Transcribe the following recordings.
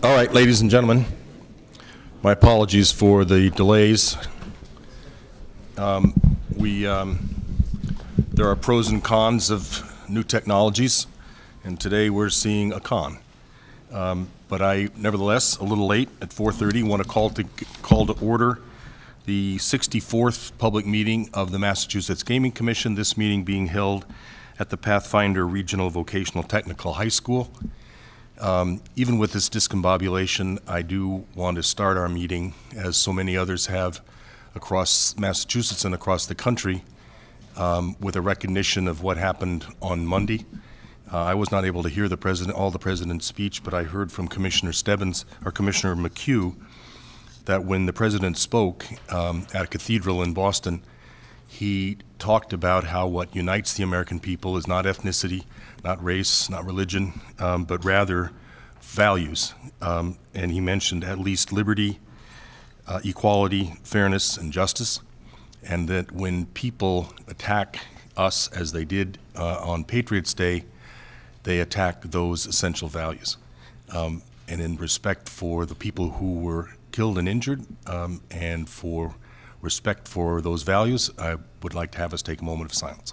All right, ladies and gentlemen, my apologies for the delays. There are pros and cons of new technologies, and today we're seeing a con. But I, nevertheless, a little late at 4:30, want to call to order the 64th public meeting of the Massachusetts Gaming Commission, this meeting being held at the Pathfinder Regional Vocational Technical High School. Even with this discombobulation, I do want to start our meeting, as so many others have across Massachusetts and across the country, with a recognition of what happened on Monday. I was not able to hear all the president's speech, but I heard from Commissioner Stebbins, or Commissioner McHugh, that when the president spoke at a cathedral in Boston, he talked about how what unites the American people is not ethnicity, not race, not religion, but rather values. And he mentioned at least liberty, equality, fairness, and justice. And that when people attack us, as they did on Patriots' Day, they attack those essential values. And in respect for the people who were killed and injured, and for respect for those values, I would like to have us take a moment of silence.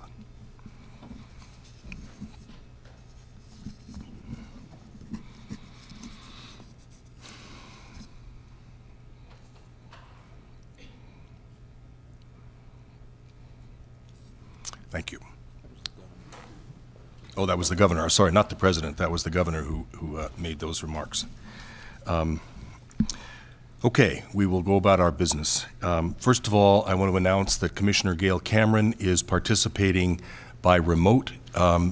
Thank you. Oh, that was the governor. Sorry, not the president. That was the governor who made those remarks. Okay, we will go about our business. First of all, I want to announce that Commissioner Gail Cameron is participating by remote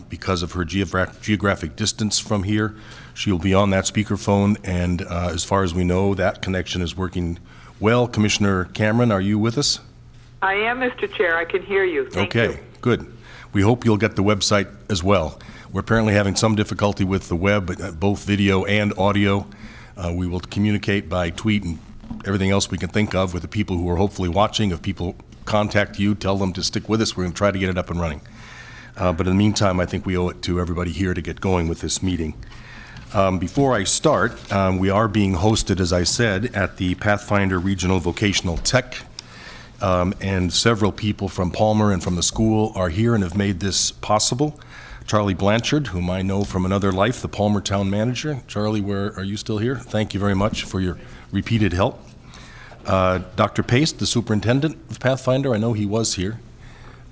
because of her geographic distance from here. She will be on that speakerphone, and as far as we know, that connection is working well. Commissioner Cameron, are you with us? I am, Mr. Chair. I can hear you. Thank you. Okay, good. We hope you'll get the website as well. We're apparently having some difficulty with the web, both video and audio. We will communicate by tweet and everything else we can think of with the people who are hopefully watching. If people contact you, tell them to stick with us. We're going to try to get it up and running. But in the meantime, I think we owe it to everybody here to get going with this meeting. Before I start, we are being hosted, as I said, at the Pathfinder Regional Vocational Tech, and several people from Palmer and from the school are here and have made this possible. Charlie Blanchard, whom I know from another life, the Palmer Town Manager. Charlie, are you still here? Thank you very much for your repeated help. Dr. Paste, the Superintendent of Pathfinder, I know he was here.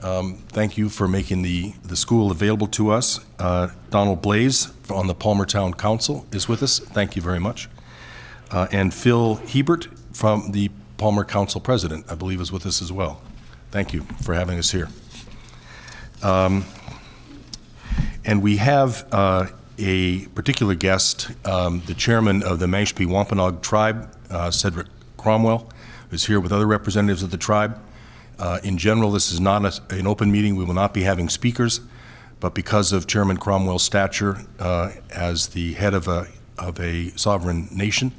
Thank you for making the school available to us. Donald Blaze on the Palmer Town Council is with us. Thank you very much. And Phil Hebert from the Palmer Council President, I believe, is with us as well. Thank you for having us here. And we have a particular guest, the chairman of the Mashpee Wampanoag tribe, Cedric Cromwell, who's here with other representatives of the tribe. In general, this is not an open meeting. We will not be having speakers, but because of Chairman Cromwell's stature as the head of a sovereign nation,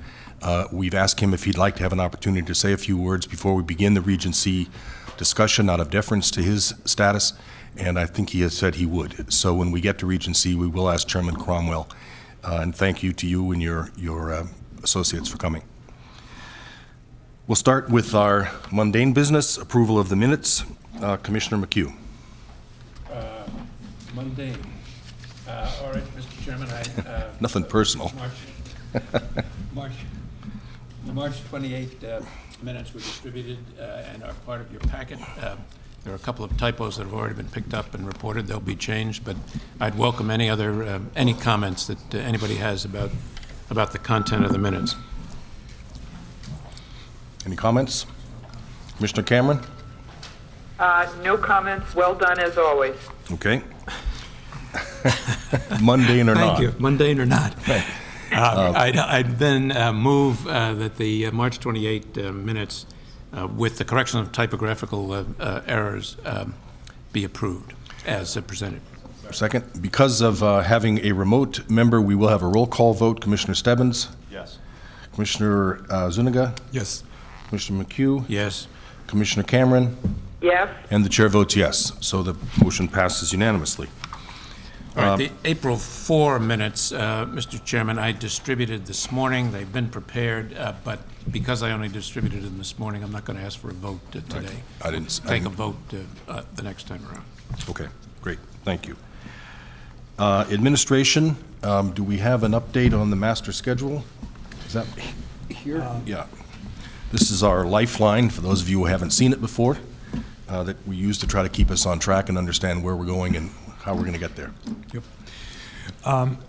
we've asked him if he'd like to have an opportunity to say a few words before we begin the Regency discussion out of deference to his status, and I think he has said he would. So when we get to Regency, we will ask Chairman Cromwell, and thank you to you and your associates for coming. We'll start with our mundane business, approval of the minutes. Commissioner McHugh. Mundane. All right, Mr. Chairman, Nothing personal. The March 28th minutes were distributed and are part of your packet. There are a couple of typos that have already been picked up and reported. They'll be changed, but I'd welcome any comments that anybody has about the content of the minutes. Any comments? Commissioner Cameron? No comments. Well done, as always. Okay. Mundane or not? Thank you. Mundane or not. I'd then move that the March 28 minutes, with the correction of typographical errors, be approved as presented. Second. Because of having a remote member, we will have a roll call vote. Commissioner Stebbins? Yes. Commissioner Zuniga? Yes. Commissioner McHugh? Yes. Commissioner Cameron? Yes. And the chair votes yes. So the motion passes unanimously. All right, the April 4 minutes, Mr. Chairman, I distributed this morning. They've been prepared, but because I only distributed them this morning, I'm not going to ask for a vote today. I didn't. Take a vote the next time around. Okay, great, thank you. Administration, do we have an update on the master schedule? Is that here? Yeah. This is our lifeline, for those of you who haven't seen it before, that we use to try to keep us on track and understand where we're going and how we're going to get there. Yep.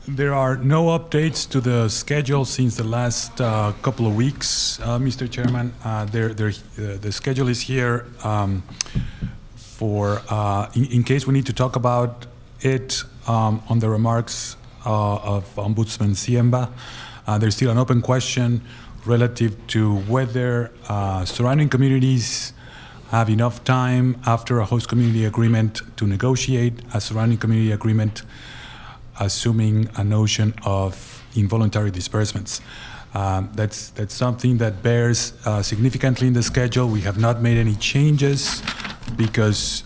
There are no updates to the schedule since the last couple of weeks, Mr. Chairman. The schedule is here for, in case we need to talk about it on the remarks of Ombudsman Siemba. There's still an open question relative to whether surrounding communities have enough time after a host community agreement to negotiate a surrounding community agreement, assuming a notion of involuntary disbursements. That's something that bears significantly in the schedule. We have not made any changes because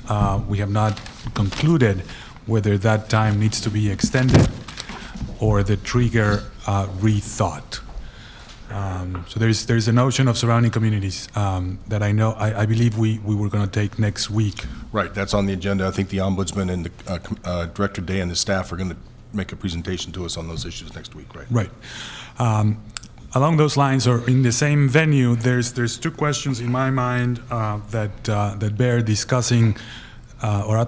we have not concluded whether that time needs to be extended or the trigger rethought. So there's a notion of surrounding communities that I believe we were going to take next week. Right, that's on the agenda. I think the Ombudsman and the Director Day and the staff are going to make a presentation to us on those issues next week, right? Right. Along those lines, or in the same venue, there's two questions in my mind that bear discussing or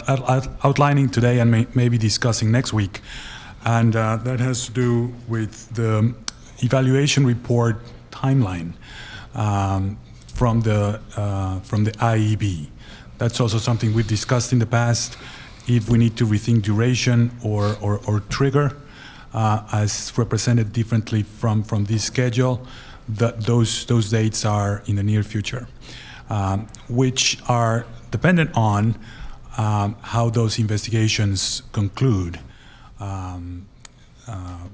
outlining today and maybe discussing next week, and that has to do with the evaluation report timeline from the IEB. That's also something we've discussed in the past. If we need to rethink duration or trigger as represented differently from this schedule, those dates are in the near future, which are dependent on how those investigations conclude.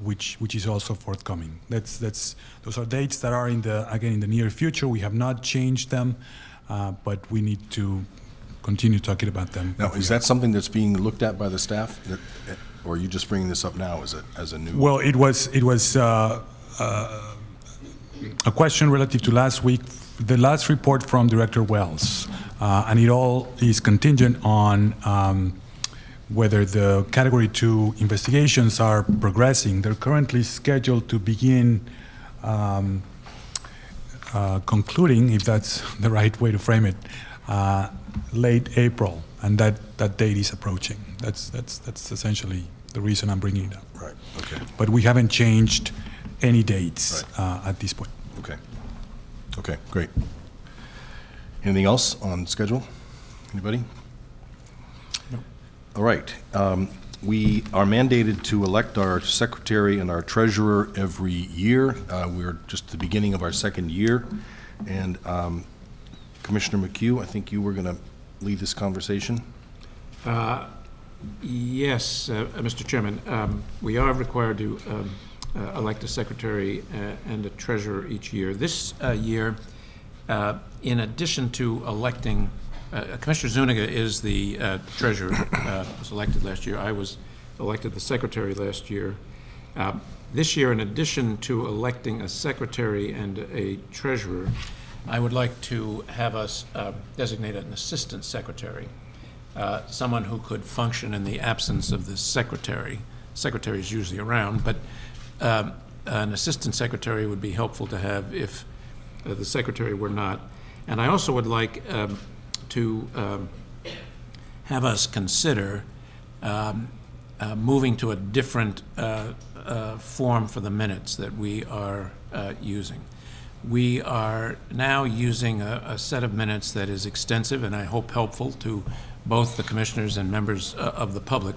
Which is also forthcoming. Those are dates that are in the near future. We have not changed them, but we need to continue talking about them. Now, is that something that's being looked at by the staff, or are you just bringing this up now as a new? Well, it was a question relative to last week, the last report from Director Wells, and it all is contingent on whether the Category 2 investigations are progressing. They're currently scheduled to begin concluding, if that's the right way to frame it, late April, and that date is approaching. That's essentially the reason I'm bringing it up. Right, okay. But we haven't changed any dates at this point. Okay, great. Anything else on schedule? Anybody? All right. We are mandated to elect our secretary and our treasurer every year. We're just at the beginning of our second year. And Commissioner McHugh, I think you were going to lead this conversation. Yes, Mr. Chairman. We are required to elect a secretary and a treasurer each year. This year, in addition to electing Commissioner Zuniga is the treasurer, was elected last year. I was elected the secretary last year. This year, in addition to electing a secretary and a treasurer, I would like to have us designate an assistant secretary, someone who could function in the absence of the secretary. Secretary is usually around, but an assistant secretary would be helpful to have if the secretary were not. And I also would like to have us consider moving to a different form for the minutes that we are using. We are now using a set of minutes that is extensive and I hope helpful to both the commissioners and members of the public,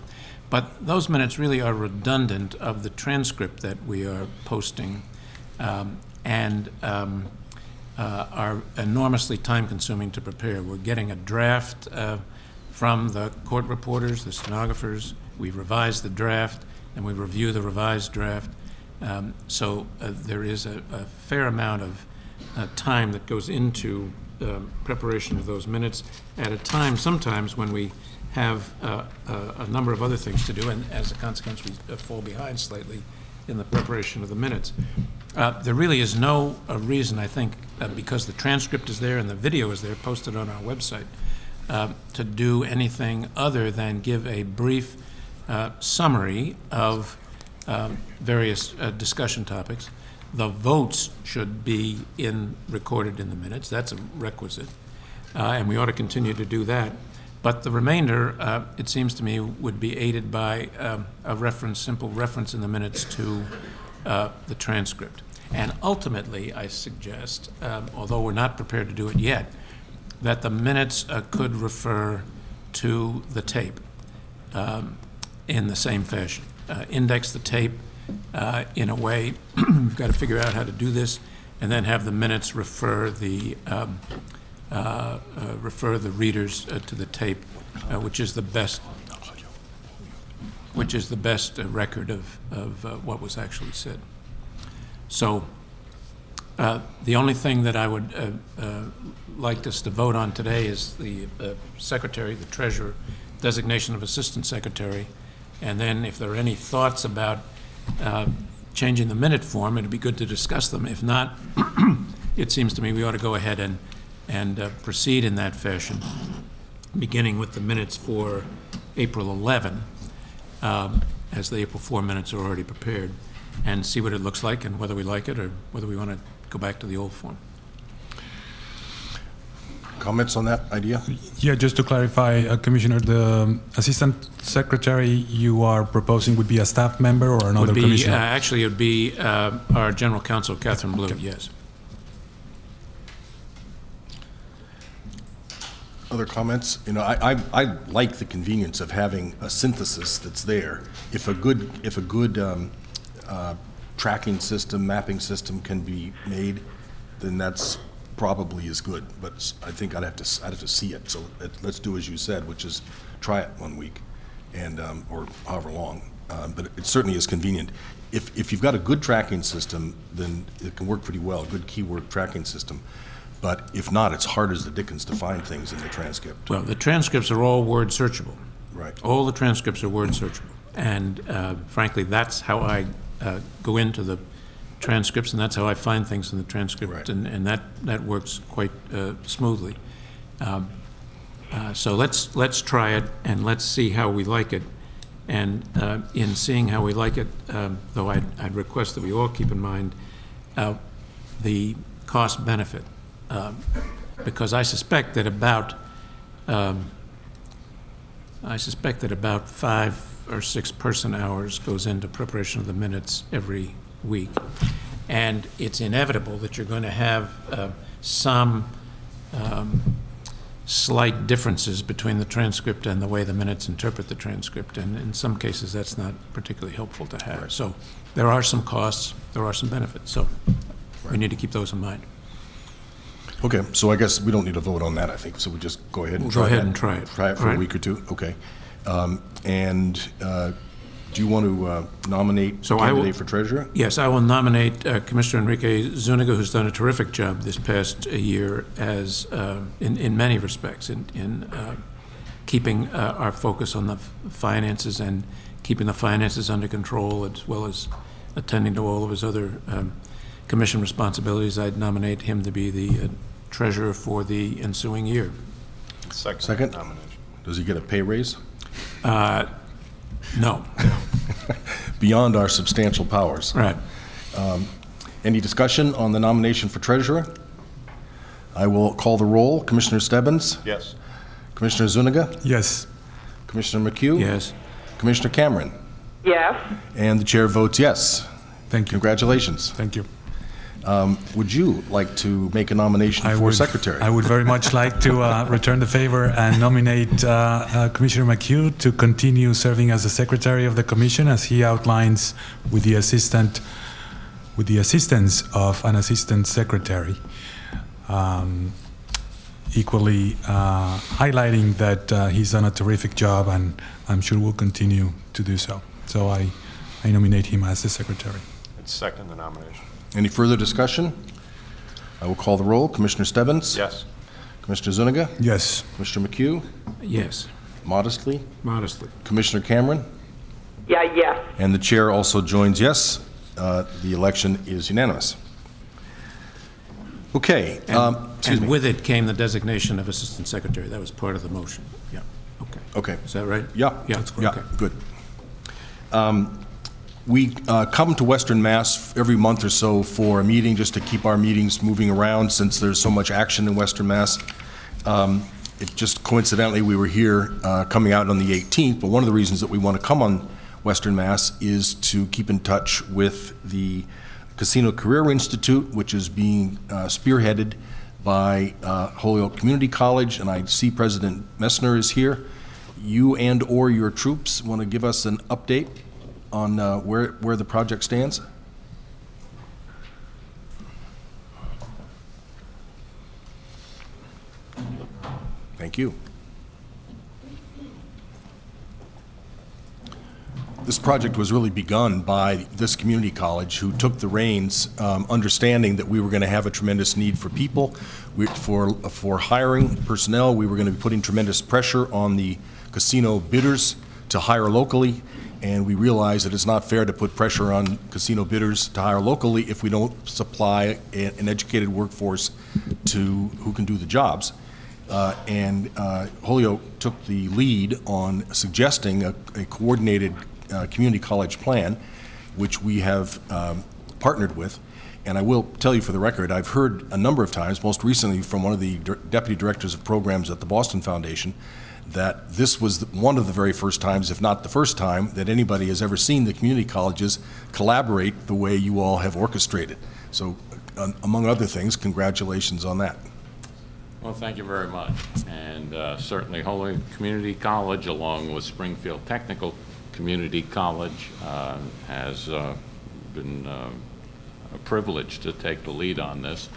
but those minutes really are redundant of the transcript that we are posting and are enormously time-consuming to prepare. We're getting a draft from the court reporters, the stenographers. We revise the draft, and we review the revised draft. So there is a fair amount of time that goes into preparation of those minutes at a time sometimes when we have a number of other things to do, and as a consequence, we fall behind slightly in the preparation of the minutes. There really is no reason, I think, because the transcript is there and the video is there, posted on our website, to do anything other than give a brief summary of various discussion topics. The votes should be recorded in the minutes. That's a requisite. And we ought to continue to do that. But the remainder, it seems to me, would be aided by a simple reference in the minutes to the transcript. And ultimately, I suggest, although we're not prepared to do it yet, that the minutes could refer to the tape in the same fashion. Index the tape in a way, we've got to figure out how to do this, and then have the minutes refer the readers to the tape, which is the best record of what was actually said. So the only thing that I would like us to vote on today is the secretary, the treasurer, designation of assistant secretary, and then if there are any thoughts about changing the minute form, it'd be good to discuss them. If not, it seems to me we ought to go ahead and proceed in that fashion, beginning with the minutes for April 11, as the April 4 minutes are already prepared, and see what it looks like and whether we like it or whether we want to go back to the old form. Comments on that idea? Yeah, just to clarify, Commissioner, the assistant secretary you are proposing would be a staff member or another commissioner? Actually, it would be our general counsel, Catherine Blue, yes. Other comments? You know, I like the convenience of having a synthesis that's there. If a good tracking system, mapping system can be made, then that's probably is good. But I think I'd have to see it. So let's do as you said, which is try it 1 week, and or however long. But it certainly is convenient. If you've got a good tracking system, then it can work pretty well. A good keyword tracking system. But if not, it's hard as the dickens to find things in the transcript. Well, the transcripts are all word searchable. Right. All the transcripts are word searchable. And frankly, that's how I go into the transcripts, and that's how I find things in the transcript, Right. and that works quite smoothly. So let's try it, and let's see how we like it. And in seeing how we like it, though I'd request that we all keep in mind the cost benefit. Because I suspect that about 5 or 6 person hours goes into preparation of the minutes every week, and it's inevitable that you're going to have some slight differences between the transcript and the way the minutes interpret the transcript, and in some cases that's not particularly helpful to have. Right. So there are some costs, there are some benefits, so we need to keep those in mind. Okay, so I guess we don't need to vote on that, I think, so we just go ahead and try that. Go ahead and try it. Try it for a week or two, okay. Do you want to nominate a candidate for treasurer? Yes, I will nominate Commissioner Enrique Zuniga, who's done a terrific job this past year as, in many respects, in keeping our focus on the finances and keeping the finances under control, as well as attending to all of his other commission responsibilities. I'd nominate him to be the treasurer for the ensuing year. Second nomination. Does he get a pay raise? No. Beyond our substantial powers. Right. Any discussion on the nomination for treasurer? I will call the roll. Commissioner Stebbins? Yes. Commissioner Zuniga? Yes. Commissioner McHugh? Yes. Commissioner Cameron? Yes. And the chair votes yes. Thank you. Congratulations. Thank you. Would you like to make a nomination for secretary? I would very much like to return the favor and nominate Commissioner McHugh to continue serving as the secretary of the commission, as he outlines with the assistance of an assistant secretary. Equally highlighting that he's done a terrific job, and I'm sure will continue to do so. So I nominate him as the secretary. I'd second the nomination. Any further discussion? I will call the roll. Commissioner Stebbins? Yes. Commissioner Zuniga? Yes. Commissioner McHugh? Yes. Modestly. Modestly. Commissioner Cameron? Yeah, yes. And the chair also joins yes. The election is unanimous. Okay. Excuse And me. with it came the designation of Assistant Secretary. That was part of the motion. Yeah, okay. Okay. Is that right? Yeah. Yeah, Yeah, okay. good. We come to Western Mass every month or so for a meeting, just to keep our meetings moving around since there's so much action in Western Mass. It just coincidentally, we were here coming out on the 18th, but one of the reasons that we want to come on Western Mass is to keep in touch with the Casino Career Institute, which is being spearheaded by Holyoke Community College, and I see President Messner is here. You and/or your troops want to give us an update on where the project stands? Thank you. This project was really begun by this community college, who took the reins, understanding that we were going to have a tremendous need for people, for hiring personnel. We were going to be putting tremendous pressure on the casino bidders to hire locally, and we realized that it's not fair to put pressure on casino bidders to hire locally if we don't supply an educated workforce who can do the jobs. Holyoke took the lead on suggesting a coordinated community college plan, which we have partnered with. And I will tell you for the record, I've heard a number of times, most recently from one of the deputy directors of programs at the Boston Foundation, that this was one of the very first times, if not the first time, that anybody has ever seen the community colleges collaborate the way you all have orchestrated. So, among other things, congratulations on that. Well, thank you very much. And certainly Holyoke Community College, along with Springfield Technical Community College, has been a privilege to take the lead on this.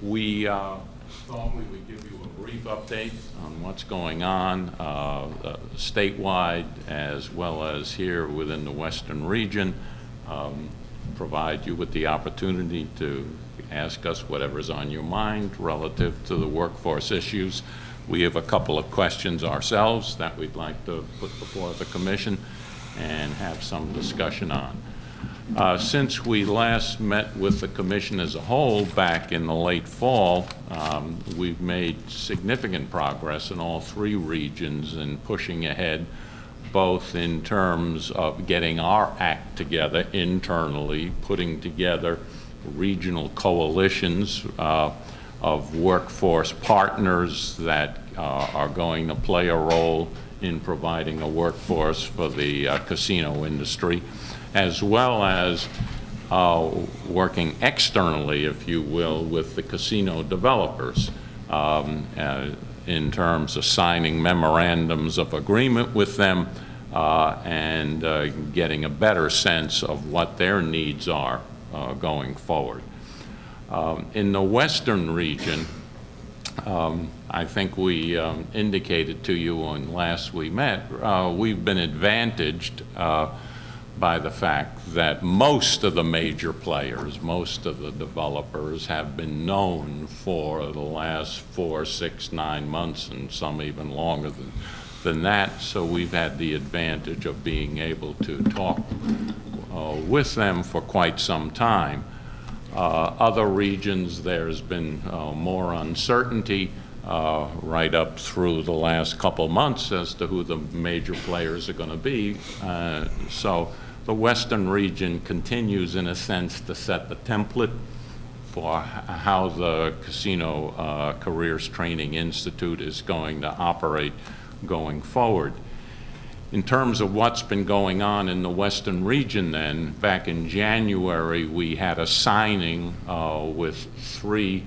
We thought we would give you a brief update on what's going on statewide as well as here within the Western region, provide you with the opportunity to ask us whatever's on your mind relative to the workforce issues. We have a couple of questions ourselves that we'd like to put before the commission and have some discussion on. Since we last met with the commission as a whole back in the late fall, we've made significant progress in all three regions in pushing ahead, both in terms of getting our act together internally, putting together regional coalitions of workforce partners that are going to play a role in providing a workforce for the casino industry, as well as working externally, if you will, with the casino developers in terms of signing memorandums of agreement with them and getting a better sense of what their needs are going forward. In the Western region, I think we indicated to you when last we met, we've been advantaged by the fact that most of the major players, most of the developers have been known for the last 4, 6, 9 months, and some even longer than that. So we've had the advantage of being able to talk with them for quite some time. Other regions, there's been more uncertainty right up through the last couple months as to who the major players are going to be. So the Western region continues, in a sense, to set the template for how the Casino Careers Training Institute is going to operate going forward. In terms of what's been going on in the Western region then, back in January, we had a signing with 3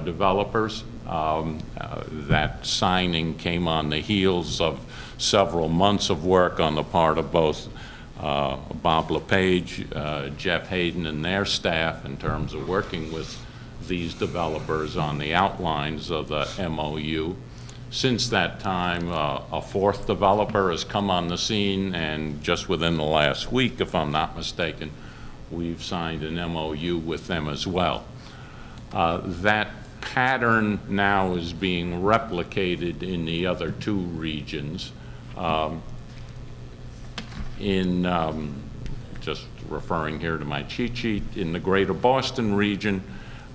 developers. That signing came on the heels of several months of work on the part of both Bob LePage, Jeff Hayden, and their staff in terms of working with these developers on the outlines of the MOU. Since that time, a 4th developer has come on the scene, and just within the last week, if I'm not mistaken, we've signed an MOU with them as well. That pattern now is being replicated in the other 2 regions. Just referring here to my cheat sheet, in the greater Boston region,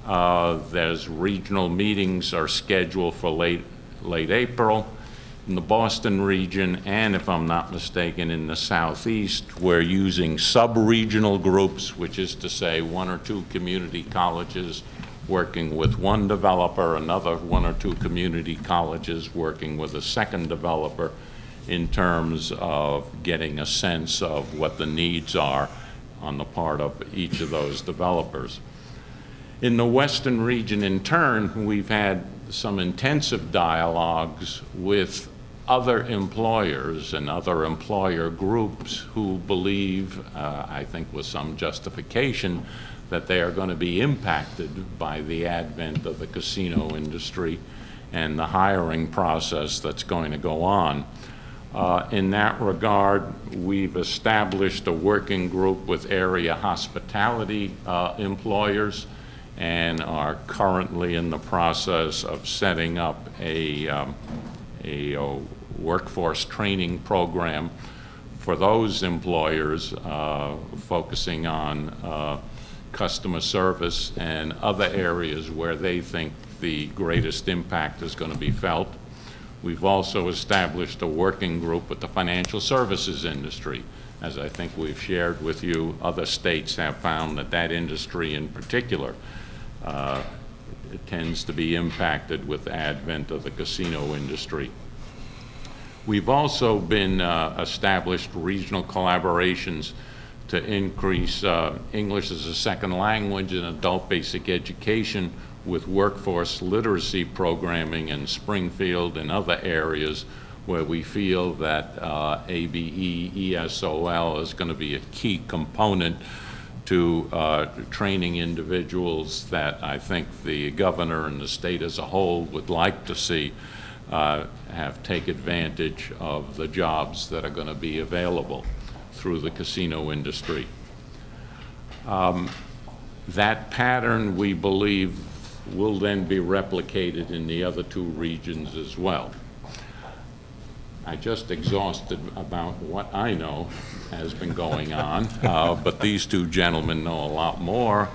there's regional meetings are scheduled for late April. In the Boston region, and if I'm not mistaken, in the Southeast, we're using sub-regional groups, which is to say 1 or 2 community colleges working with one developer, another 1 or 2 community colleges working with a second developer, in terms of getting a sense of what the needs are on the part of each of those developers. In the Western region, in turn, we've had some intensive dialogues with other employers and other employer groups who believe, I think with some justification, that they are going to be impacted by the advent of the casino industry and the hiring process that's going to go on. In that regard, we've established a working group with area hospitality employers and are currently in the process of setting up a workforce training program for those employers, focusing on customer service and other areas where they think the greatest impact is going to be felt. We've also established a working group with the financial services industry. As I think we've shared with you, other states have found that that industry in particular it tends to be impacted with the advent of the casino industry. We've also been established regional collaborations to increase English as a second language and adult basic education with workforce literacy programming in Springfield and other areas where we feel that ABE, ESOL is going to be a key component to training individuals that I think the governor and the state as a whole would like to see take advantage of the jobs that are going to be available through the casino industry. That pattern, we believe, will then be replicated in the other 2 regions as well. I just exhausted about what I know has been going on, but these 2 gentlemen know a lot more.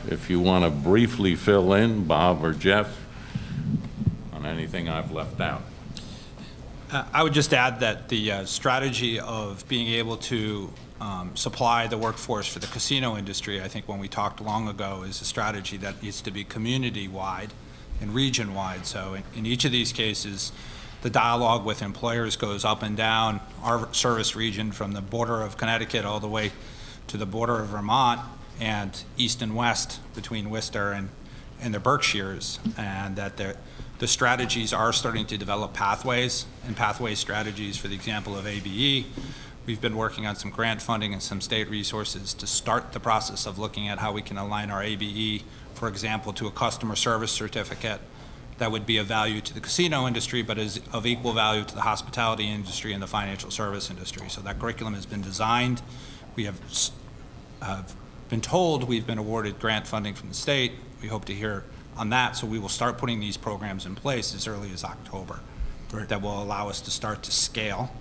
If you want to briefly fill in, Bob or Jeff, on anything I've left out. I would just add that the strategy of being able to supply the workforce for the casino industry, I think when we talked long ago, is a strategy that needs to be community-wide and region-wide. So in each of these cases, the dialogue with employers goes up and down our service region from the border of Connecticut all the way to the border of Vermont and east and west between Worcester and the Berkshires, and that the strategies are starting to develop pathways and pathway strategies. For the example of ABE, we've been working on some grant funding and some state resources to start the process of looking at how we can align our ABE, for example, to a customer service certificate that would be of value to the casino industry, but is of equal value to the hospitality industry and the financial service industry. So that curriculum has been designed. We have been told we've been awarded grant funding from the state. We hope to hear on that, so we will start putting these programs in place as early as October. Right. That will allow us to start to scale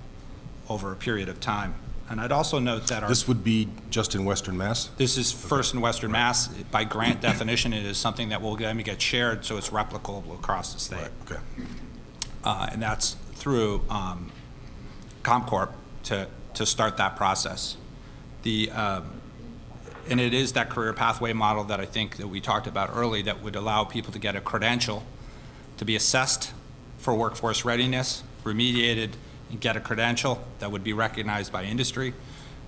over a period of time. And I'd also note that This would be just in Western Mass? This is first in Western Mass. By grant definition, it is something that will then get shared, so it's replicable across the state. Right. Okay. And that's through ComCorp to start that process. And it is that career pathway model that I think that we talked about early that would allow people to get a credential, to be assessed for workforce readiness, remediated, and get a credential that would be recognized by industry.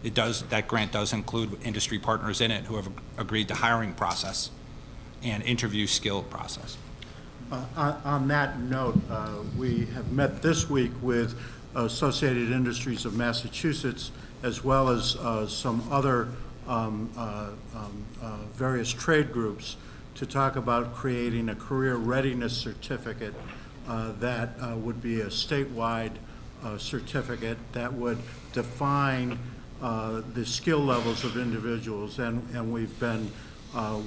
That grant does include industry partners in it who have agreed to hiring process and interview skill process. On that note, we have met this week with Associated Industries of Massachusetts, as well as some other various trade groups, to talk about creating a career readiness certificate that would be a statewide certificate that would define the skill levels of individuals. And we've been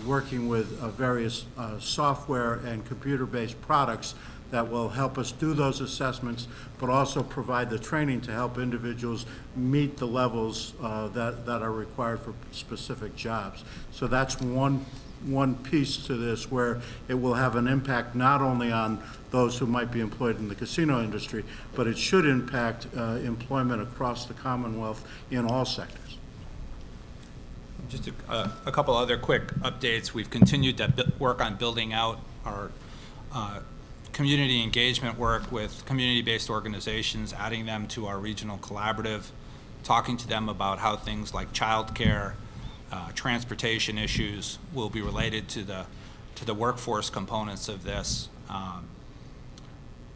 working with various software and computer-based products that will help us do those assessments, but also provide the training to help individuals meet the levels that are required for specific jobs. So that's one piece to this where it will have an impact not only on those who might be employed in the casino industry, but it should impact employment across the Commonwealth in all sectors. Just a couple other quick updates. We've continued to work on building out our community engagement work with community-based organizations, adding them to our regional collaborative, talking to them about how things like childcare, transportation issues will be related to the workforce components of this.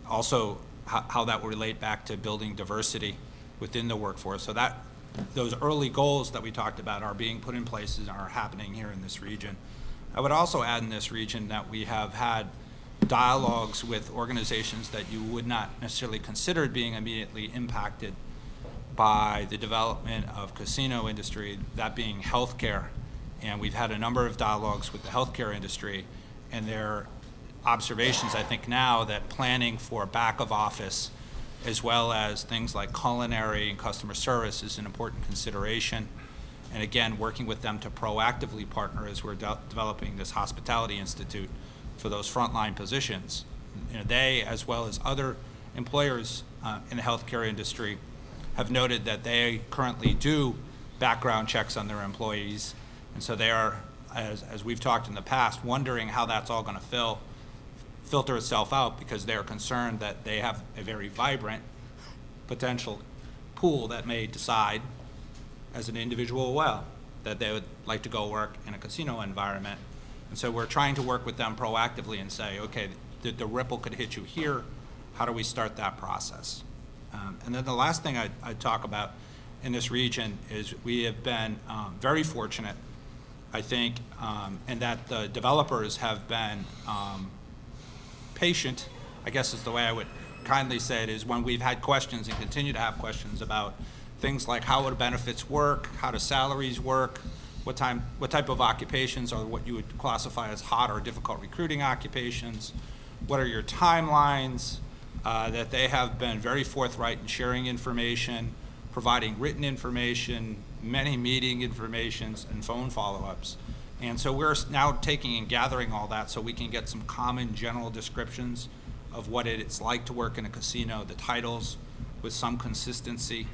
Also, how that will relate back to building diversity within the workforce. So those early goals that we talked about are being put in place and are happening here in this region. I would also add in this region that we have had dialogues with organizations that you would not necessarily consider being immediately impacted by the development of casino industry, that being healthcare. And we've had a number of dialogues with the healthcare industry, and their observations, I think now, that planning for back of office as well as things like culinary and customer service is an important consideration. And again, working with them to proactively partner as we're developing this Hospitality Institute for those frontline positions. You know, they, as well as other employers in the healthcare industry, have noted that they currently do background checks on their employees. And so they are, as we've talked in the past, wondering how that's all going to filter itself out, because they're concerned that they have a very vibrant potential pool that may decide as an individual, well, that they would like to go work in a casino environment. And so we're trying to work with them proactively and say, okay, the ripple could hit you here. How do we start that process? And then the last thing I'd talk about in this region is we have been very fortunate, I think, and that the developers have been patient, I guess is the way I would kindly say it, is when we've had questions and continue to have questions about things like how would benefits work, how do salaries work, what type of occupations are what you would classify as hot or difficult recruiting occupations, what are your timelines, that they have been very forthright in sharing information, providing written information, many meeting informations, and phone follow-ups. And so we're now taking and gathering all that so we can get some common general descriptions of what it's like to work in a casino, the titles with some consistency,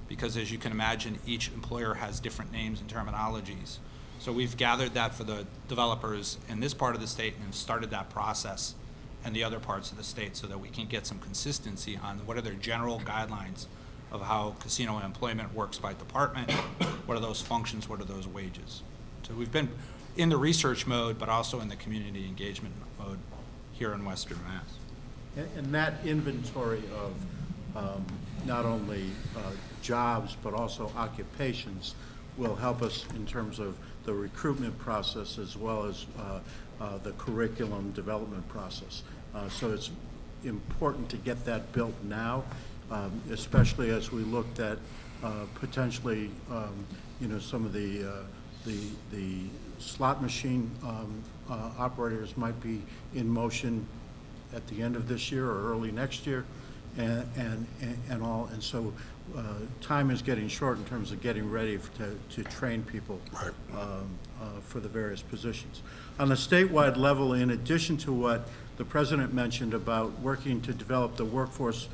because as you can imagine, each employer has different names and terminologies. So we've gathered that for the developers in this part of the state and started that process in the other parts of the state so that we can get some consistency on what are their general guidelines of how casino employment works by department, what are those functions, what are those wages. So we've been in the research mode, but also in the community engagement mode here in Western Mass. And that inventory of not only jobs, but also occupations will help us in terms of the recruitment process as well as the curriculum development process. So it's important to get that built now, especially as we looked at potentially, some of the slot machine operators might be in motion at the end of this year or early next year, and all. And so time is getting short in terms of getting ready to train people for the various positions. On a statewide level, in addition to what the President mentioned about working to develop the workforce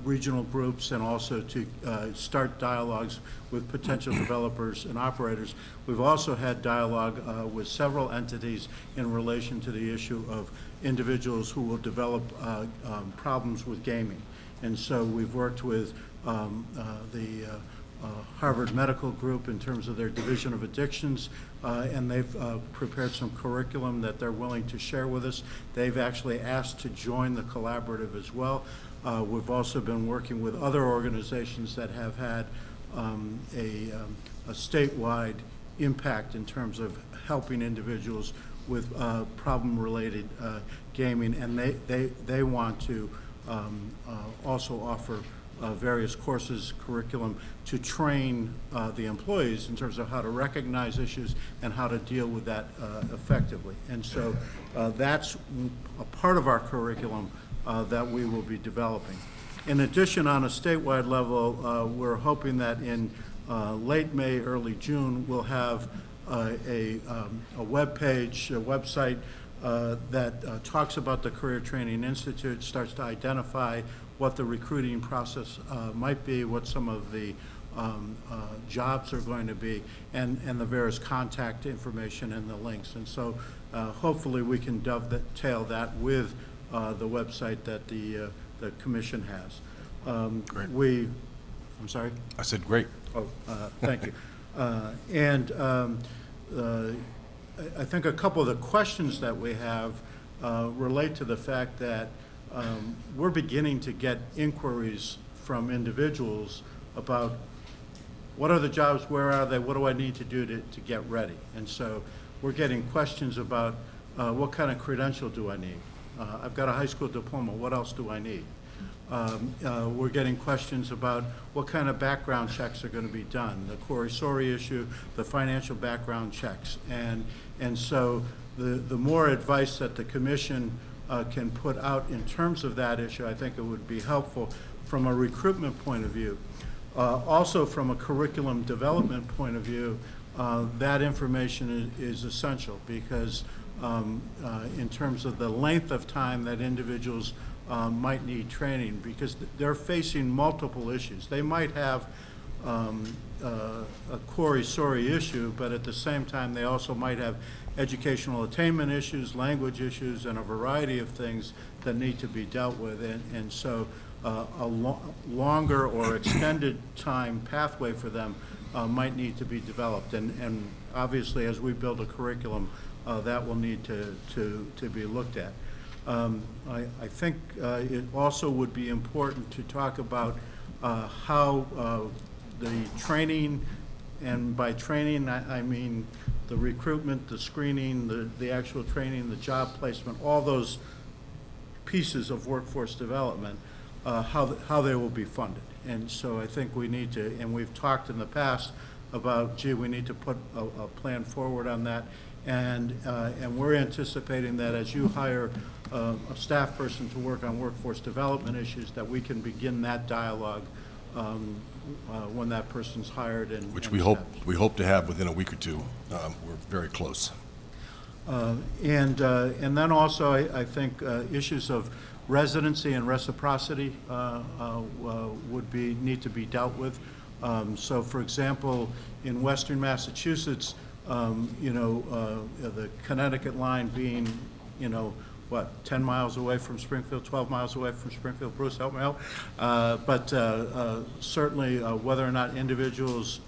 regional groups and also to start dialogues with potential developers and operators, we've also had dialogue with several entities in relation to the issue of individuals who will develop problems with gaming. And so we've worked with the Harvard Medical Group in terms of their Division of Addictions, and they've prepared some curriculum that they're willing to share with us. They've actually asked to join the collaborative as well. We've also been working with other organizations that have had a statewide impact in terms of helping individuals with problem-related gaming, and they want to also offer various courses, curriculum to train the employees in terms of how to recognize issues and how to deal with that effectively. And so that's a part of our curriculum that we will be developing. In addition, on a statewide level, we're hoping that in late May, early June, we'll have a web page, a website that talks about the Career Training Institute, starts to identify what the recruiting process might be, what some of the jobs are going to be, and the various contact information and the links. And so hopefully we can dovetail that with the website that the commission has. Great. I'm sorry? I said, great. Oh, thank you. I think a couple of the questions that we have relate to the fact that we're beginning to get inquiries from individuals about what are the jobs, where are they, what do I need to do to get ready? And so we're getting questions about what kind of credential do I need? I've got a high school diploma, what else do I need? We're getting questions about what kind of background checks are going to be done, the Corey-Sori issue, the financial background checks. And so the more advice that the commission can put out in terms of that issue, I think it would be helpful from a recruitment point of view. Also from a curriculum development point of view, that information is essential because in terms of the length of time that individuals might need training, because they're facing multiple issues. They might have a Corey-Sori issue, but at the same time, they also might have educational attainment issues, language issues, and a variety of things that need to be dealt with. And so a longer or extended time pathway for them might need to be developed. And obviously, as we build a curriculum, that will need to be looked at. I think it also would be important to talk about how the training, and by training I mean the recruitment, the screening, the actual training, the job placement, all those pieces of workforce development, how they will be funded. And so I think we need to, and we've talked in the past about, gee, we need to put a plan forward on that. And we're anticipating that as you hire a staff person to work on workforce development issues, that we can begin that dialogue when that person's hired and Which and we hope established. to have within a week or two. We're very close. And then also, I think issues of residency and reciprocity need to be dealt with. So, for example, in Western Massachusetts, the Connecticut line being, 10 miles away from Springfield, 12 miles away from Springfield. Bruce, help me out. But certainly, whether or not individuals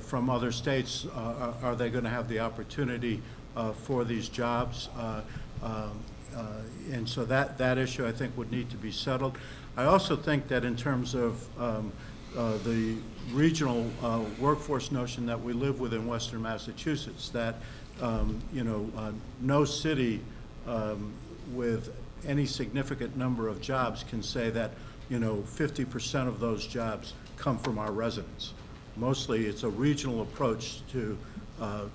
from other states, are they going to have the opportunity for these jobs? And so that issue, I think, would need to be settled. I also think that in terms of the regional workforce notion that we live with in Western Massachusetts, that no city with any significant number of jobs can say that 50% of those jobs come from our residents. Mostly, it's a regional approach to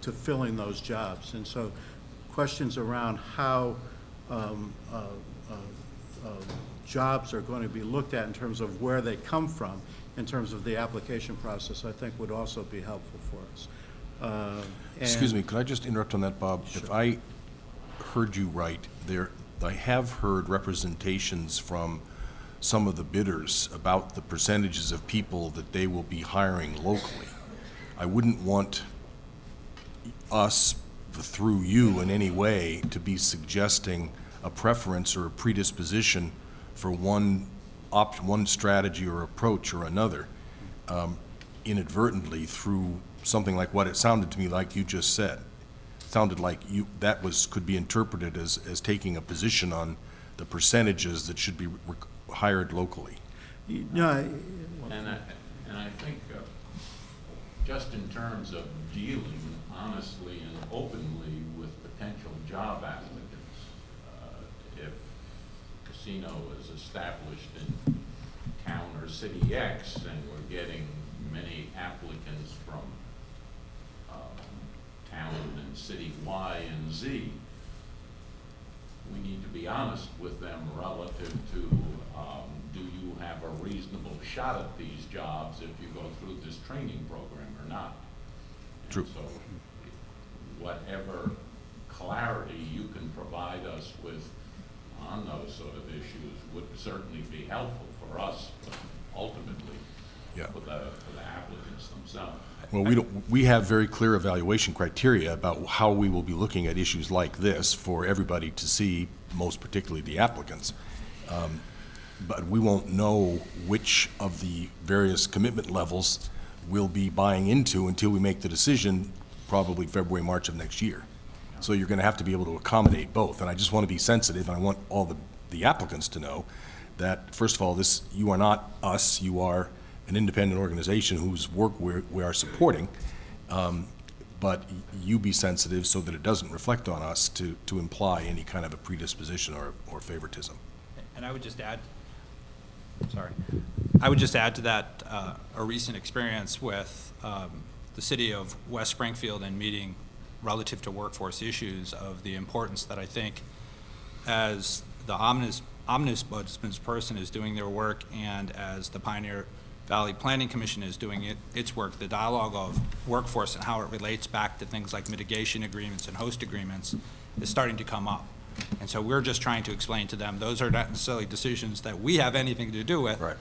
filling those jobs, and so questions around how jobs are going to be looked at in terms of where they come from, in terms of the application process, I think would also be helpful for us. Excuse me, could I just interrupt on that, Bob? Sure. If I heard you right, I have heard representations from some of the bidders about the percentages of people that they will be hiring locally. I wouldn't want us, through you in any way, to be suggesting a preference or a predisposition for one strategy or approach or another, inadvertently through something like what it sounded to me like you just said. It sounded like could be interpreted as taking a position on the percentages that should be hired locally. Yeah, And I think just in terms of dealing honestly and openly with potential job applicants, if casino is established in town or city X and we're getting many applicants from town and city Y and Z, we need to be honest with them relative to, do you have a reasonable shot at these jobs if you go through this training program or not? And True. so whatever clarity you can provide us with on those sort of issues would certainly be helpful for us, but ultimately Yeah. for the applicants themselves. Well, we have very clear evaluation criteria about how we will be looking at issues like this for everybody to see, most particularly the applicants. But we won't know which of the various commitment levels we'll be buying into until we make the decision, probably February, March of next year. So you're going to have to be able to accommodate both. And I just want to be sensitive, and I want all the applicants to know that, first of all, you are not us, you are an independent organization whose work we are supporting, but you be sensitive so that it doesn't reflect on us to imply any kind of a predisposition or favoritism. And I would just add, to that a recent experience with the city of West Springfield and meeting relative to workforce issues of the importance that I think as the ombudsman's person is doing their work and as the Pioneer Valley Planning Commission is doing its work, the dialogue of workforce and how it relates back to things like mitigation agreements and host agreements is starting to come up. And so we're just trying to explain to them, those are not necessarily decisions that we have anything to do with. Right.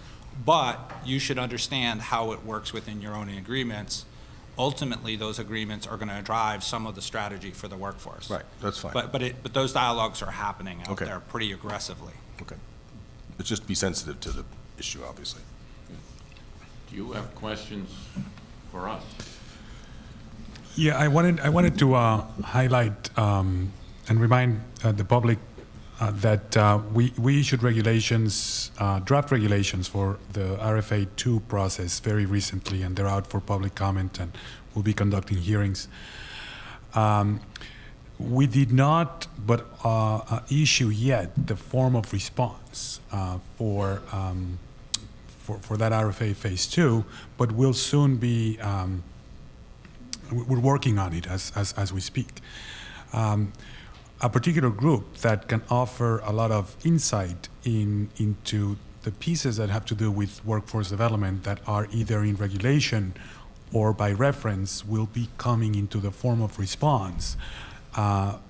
But you should understand how it works within your own agreements. Ultimately, those agreements are going to drive some of the strategy for the workforce. Right, that's fine. But those dialogues are happening out Okay. there pretty aggressively. Okay. But just be sensitive to the issue, obviously. Do you have questions for us? Yeah, I wanted to highlight and remind the public that we issued regulations, draft regulations for the RFA 2 process very recently, and they're out for public comment, and we'll be conducting hearings. We did not, but issue yet the form of response for that RFA phase 2, but we'll soon be. We're working on it as we speak. A particular group that can offer a lot of insight into the pieces that have to do with workforce development that are either in regulation or by reference will be coming into the form of response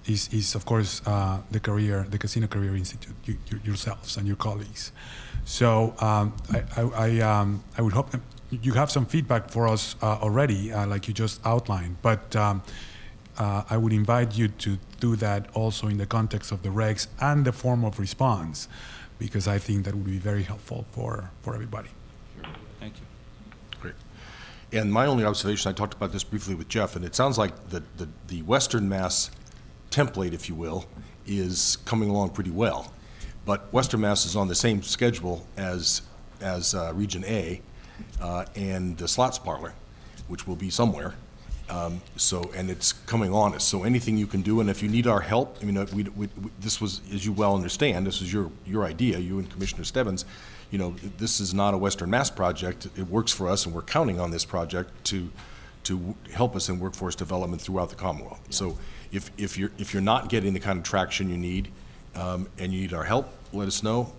is of course the Casino Career Institute, yourselves and your colleagues. So I would hope you have some feedback for us already, like you just outlined, but I would invite you to do that also in the context of the regs and the form of response, because I think that would be very helpful for everybody. Thank you. Great. And my only observation, I talked about this briefly with Jeff, and it sounds like the Western Mass template, if you will, is coming along pretty well. But Western Mass is on the same schedule as Region A and the Slots Parlor, which will be somewhere. And it's coming on us. So anything you can do, and if you need our help, I mean, this was, as you well understand, this was your idea, you and Commissioner Stebbins. You know, this is not a Western Mass project. It works for us, and we're counting on this project to help us in workforce development throughout the Commonwealth. Yeah. So if you're not getting the kind of traction you need, and you need our help, let us know.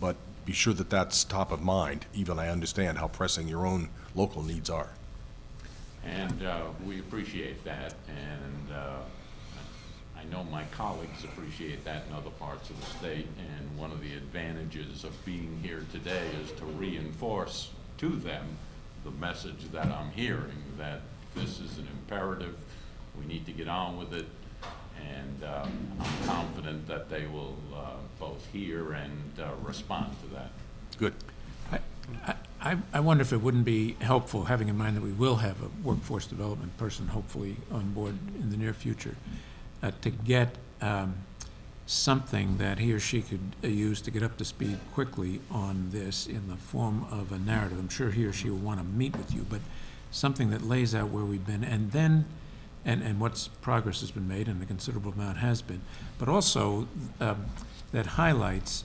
But be sure that that's top of mind. Even I understand how pressing your own local needs are. And we appreciate that, and I know my colleagues appreciate that in other parts of the state, and one of the advantages of being here today is to reinforce to them the message that I'm hearing, that this is an imperative, we need to get on with it, and I'm confident that they will both hear and respond to that. Good. I wonder if it wouldn't be helpful, having in mind that we will have a workforce development person hopefully on board in the near future, to get something that he or she could use to get up to speed quickly on this in the form of a narrative. I'm sure he or she will want to meet with you, but something that lays out where we've been and then and what progress has been made, and a considerable amount has been, but also that highlights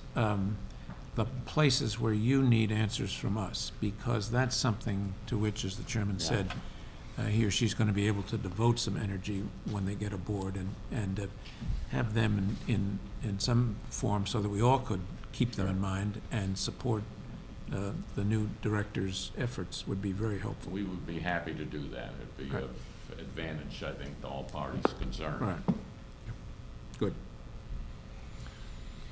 the places where you need answers from us, because that's something to which, as the chairman said, he or she's going to be able to devote some energy when they get aboard, and have them in some form so that we all could keep them in mind and support the new director's efforts would be very helpful. We would be happy to do that. It'd be Right. of advantage, I think, to all parties concerned. Right. Good.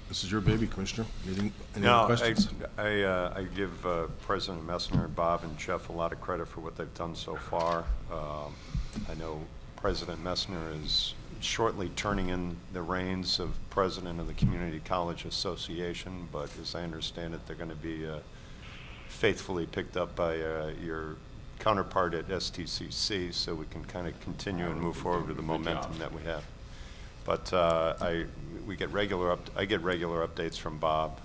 This is your baby, Commissioner. Any No, other questions? I give President Messner and Bob and Jeff a lot of credit for what they've done so far. I know President Messner is shortly turning in the reins of president of the Community College Association, but as I understand it, they're going to be faithfully picked up by your counterpart at STCC, so we can kind of continue and move forward with the momentum that we have. But I get regular updates from Bob.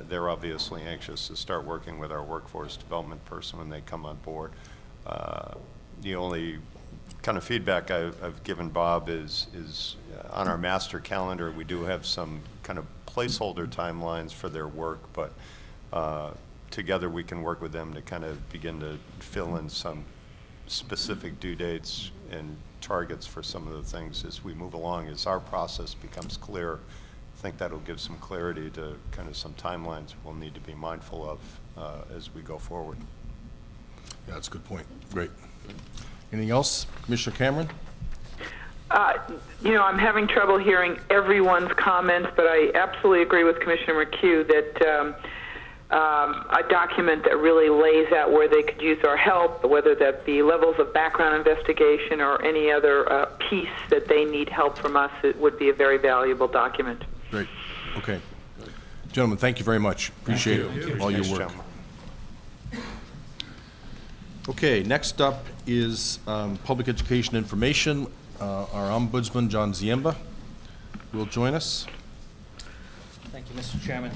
They're obviously anxious to start working with our workforce development person when they come on board. The only kind of feedback I've given Bob is on our master calendar, we do have some kind of placeholder timelines for their work, but together we can work with them to kind of begin to fill in some specific due dates and targets for some of the things as we move along. As our process becomes clear, I think that'll give some clarity to kind of some timelines we'll need to be mindful of as we go forward. Yeah, that's a good point. Great. Anything else? Commissioner Cameron? I'm having trouble hearing everyone's comments, but I absolutely agree with Commissioner McHugh that a document that really lays out where they could use our help, whether that be levels of background investigation or any other piece that they need help from us, it would be a very valuable document. Great. Okay. Gentlemen, thank you very much. Appreciate it, all your Thanks, work. gentlemen. Okay, next up is public education information. Our Ombudsman, John Ziemba, will join us. Thank you, Mr. Chairman.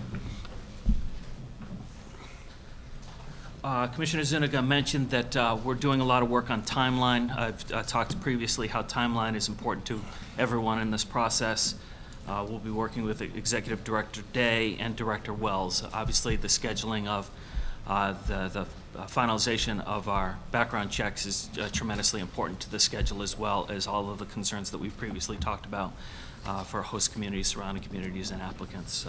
Commissioner Zuniga mentioned that we're doing a lot of work on timeline. I've talked previously how timeline is important to everyone in this process. We'll be working with Executive Director Day and Director Wells. Obviously, the scheduling of the finalization of our background checks is tremendously important to the schedule, as well as all of the concerns that we've previously talked about for host communities, surrounding communities, and applicants.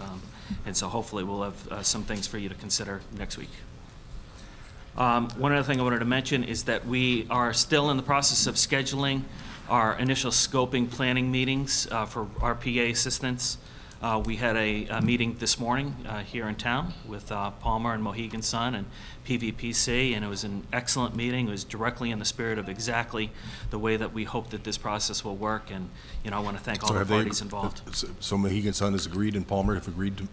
And so hopefully we'll have some things for you to consider next week. One other thing I wanted to mention is that we are still in the process of scheduling our initial scoping planning meetings for our PA assistants. We had a meeting this morning here in town with Palmer and Mohegan Sun and PVPC, and it was an excellent meeting. It was directly in the spirit of exactly the way that we hope that this process will work, and I want to thank all the parties involved. So Mohegan Sun has agreed and Palmer have agreed to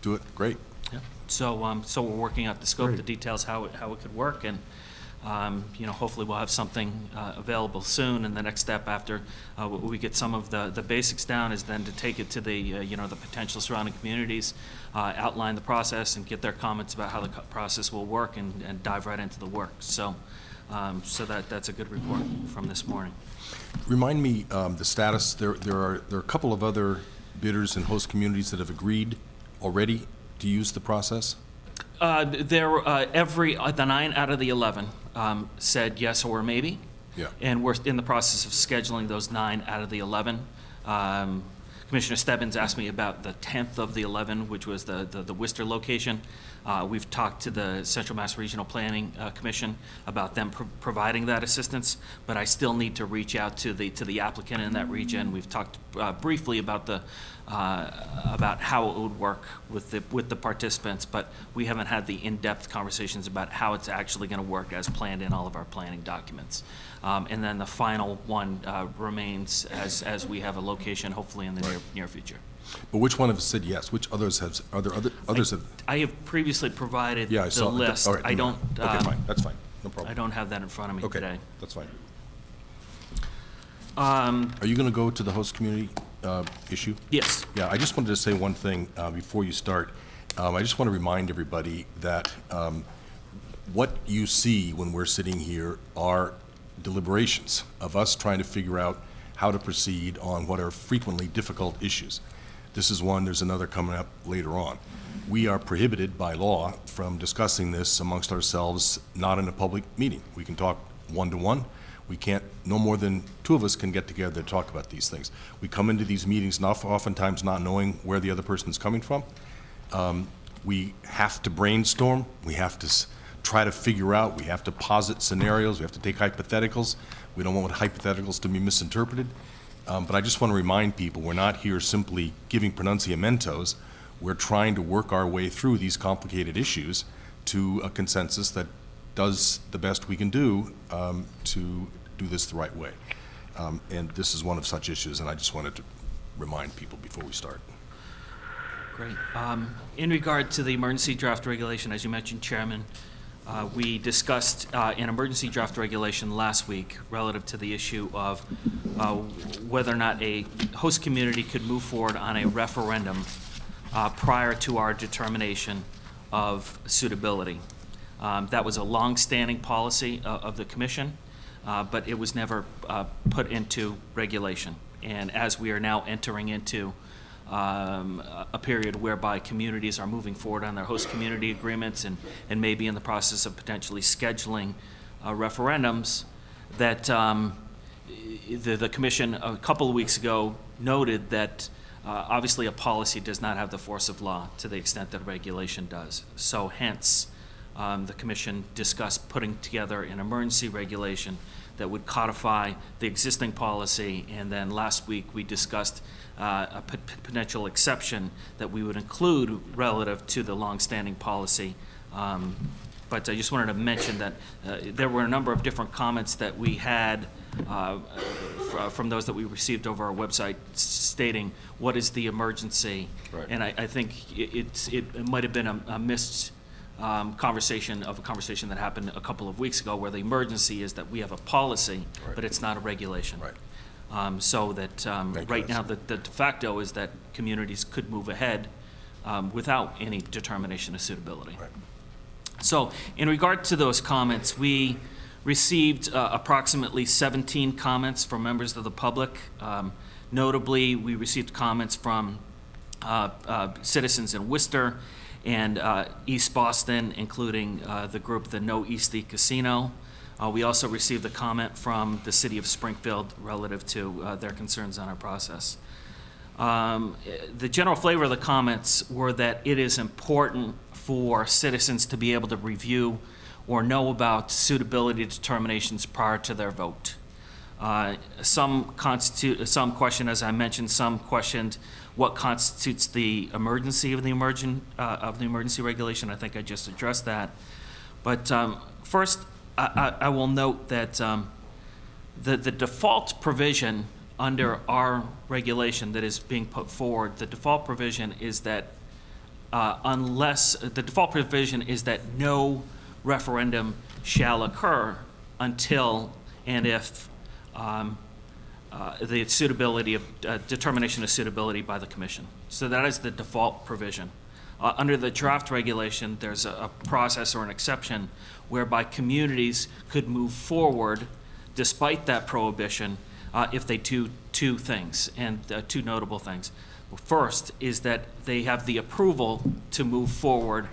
do it? Great. Yeah. So we're working out the scope, the details, how it could work, and hopefully we'll have something available soon. And the next step after we get some of the basics down is then to take it to the the potential surrounding communities, outline the process, and get their comments about how the process will work, and dive right into the work. So that's a good report from this morning. Remind me the status. There are a couple of other bidders and host communities that have agreed already to use the process? The 9 out of the 11 said yes or maybe. Yeah. And we're in the process of scheduling those 9 out of the 11. Commissioner Stebbins asked me about the 10th of the 11, which was the Worcester location. We've talked to the Central Mass Regional Planning Commission about them providing that assistance, but I still need to reach out to the applicant in that region. We've talked briefly about about how it would work with the participants, but we haven't had the in-depth conversations about how it's actually going to work as planned in all of our planning documents. And then the final one remains as we have a location, hopefully in the near future. But which one have said yes? Which others have? Are there others have? I have previously provided Yeah, I saw the list. All right, I don't. Okay, fine. That's fine. No problem. I don't have that in front of me Okay, today. that's fine. Are you going to go to the host community issue? Yes. Yeah, I just wanted to say one thing before you start. I just want to remind everybody that what you see when we're sitting here are deliberations of us trying to figure out how to proceed on what are frequently difficult issues. This is one, there's another coming up later on. We are prohibited by law from discussing this amongst ourselves, not in a public meeting. We can talk one-to-one, We can't, no more than two of us can get together to talk about these things. We come into these meetings oftentimes not knowing where the other person is coming from. We have to brainstorm. We have to try to figure out. We have to posit scenarios. We have to take hypotheticals. We don't want hypotheticals to be misinterpreted. But I just want to remind people, we're not here simply giving pronunciamentos. We're trying to work our way through these complicated issues to a consensus that does the best we can do to do this the right way. And this is one of such issues, and I just wanted to remind people before we start. Great. In regard to the emergency draft regulation, as you mentioned, Chairman, we discussed an emergency draft regulation last week relative to the issue of whether or not a host community could move forward on a referendum prior to our determination of suitability. That was a long-standing policy of the Commission, but it was never put into regulation. And as we are now entering into a period whereby communities are moving forward on their host community agreements and may be in the process of potentially scheduling referendums, that the Commission a couple of weeks ago noted that obviously a policy does not have the force of law to the extent that a regulation does. So hence, the Commission discussed putting together an emergency regulation that would codify the existing policy, and then last week we discussed a potential exception that we would include relative to the longstanding policy. But I just wanted to mention that there were a number of different comments that we had from those that we received over our website stating what is the emergency. Right. And I think it might have been a missed conversation that happened a couple of weeks ago, where the emergency is that we have a policy, Right. but it's not a regulation. Right. So that right now the de facto is that communities could move ahead without any determination of suitability. Right. So in regard to those comments, we received approximately 17 comments from members of the public. Notably, we received comments from citizens in Worcester and East Boston, including the group the No Eastie Casino. We also received a comment from the city of Springfield relative to their concerns on our process. The general flavor of the comments were that it is important for citizens to be able to review or know about suitability determinations prior to their vote. Some question, as I mentioned, some questioned what constitutes the emergency of the emergency regulation. I think I just addressed that. But first, I will note that the default provision under our regulation that is being put forward, the default provision is that no referendum shall occur until and if the suitability of determination of suitability by the Commission. So that is the default provision. Under the draft regulation, there's a process or an exception whereby communities could move forward despite that prohibition if they do two things, and two notable things. First is that they have the approval to move forward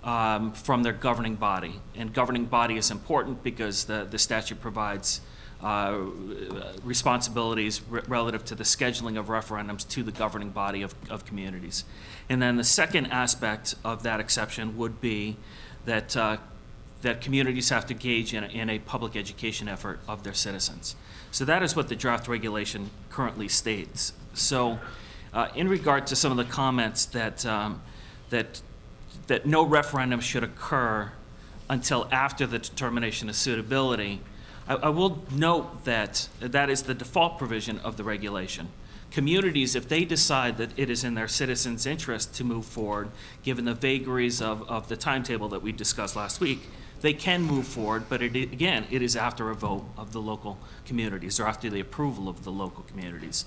from their governing body. And governing body is important because the statute provides responsibilities relative to the scheduling of referendums to the governing body of communities. And then the second aspect of that exception would be that that communities have to engage in a public education effort of their citizens. So that is what the draft regulation currently states. So in regard to some of the comments that no referendum should occur until after the determination of suitability, I will note that that is the default provision of the regulation. Communities, if they decide that it is in their citizens' interest to move forward, given the vagaries of the timetable that we discussed last week, they can move forward, but it is after a vote of the local communities or after the approval of the local communities.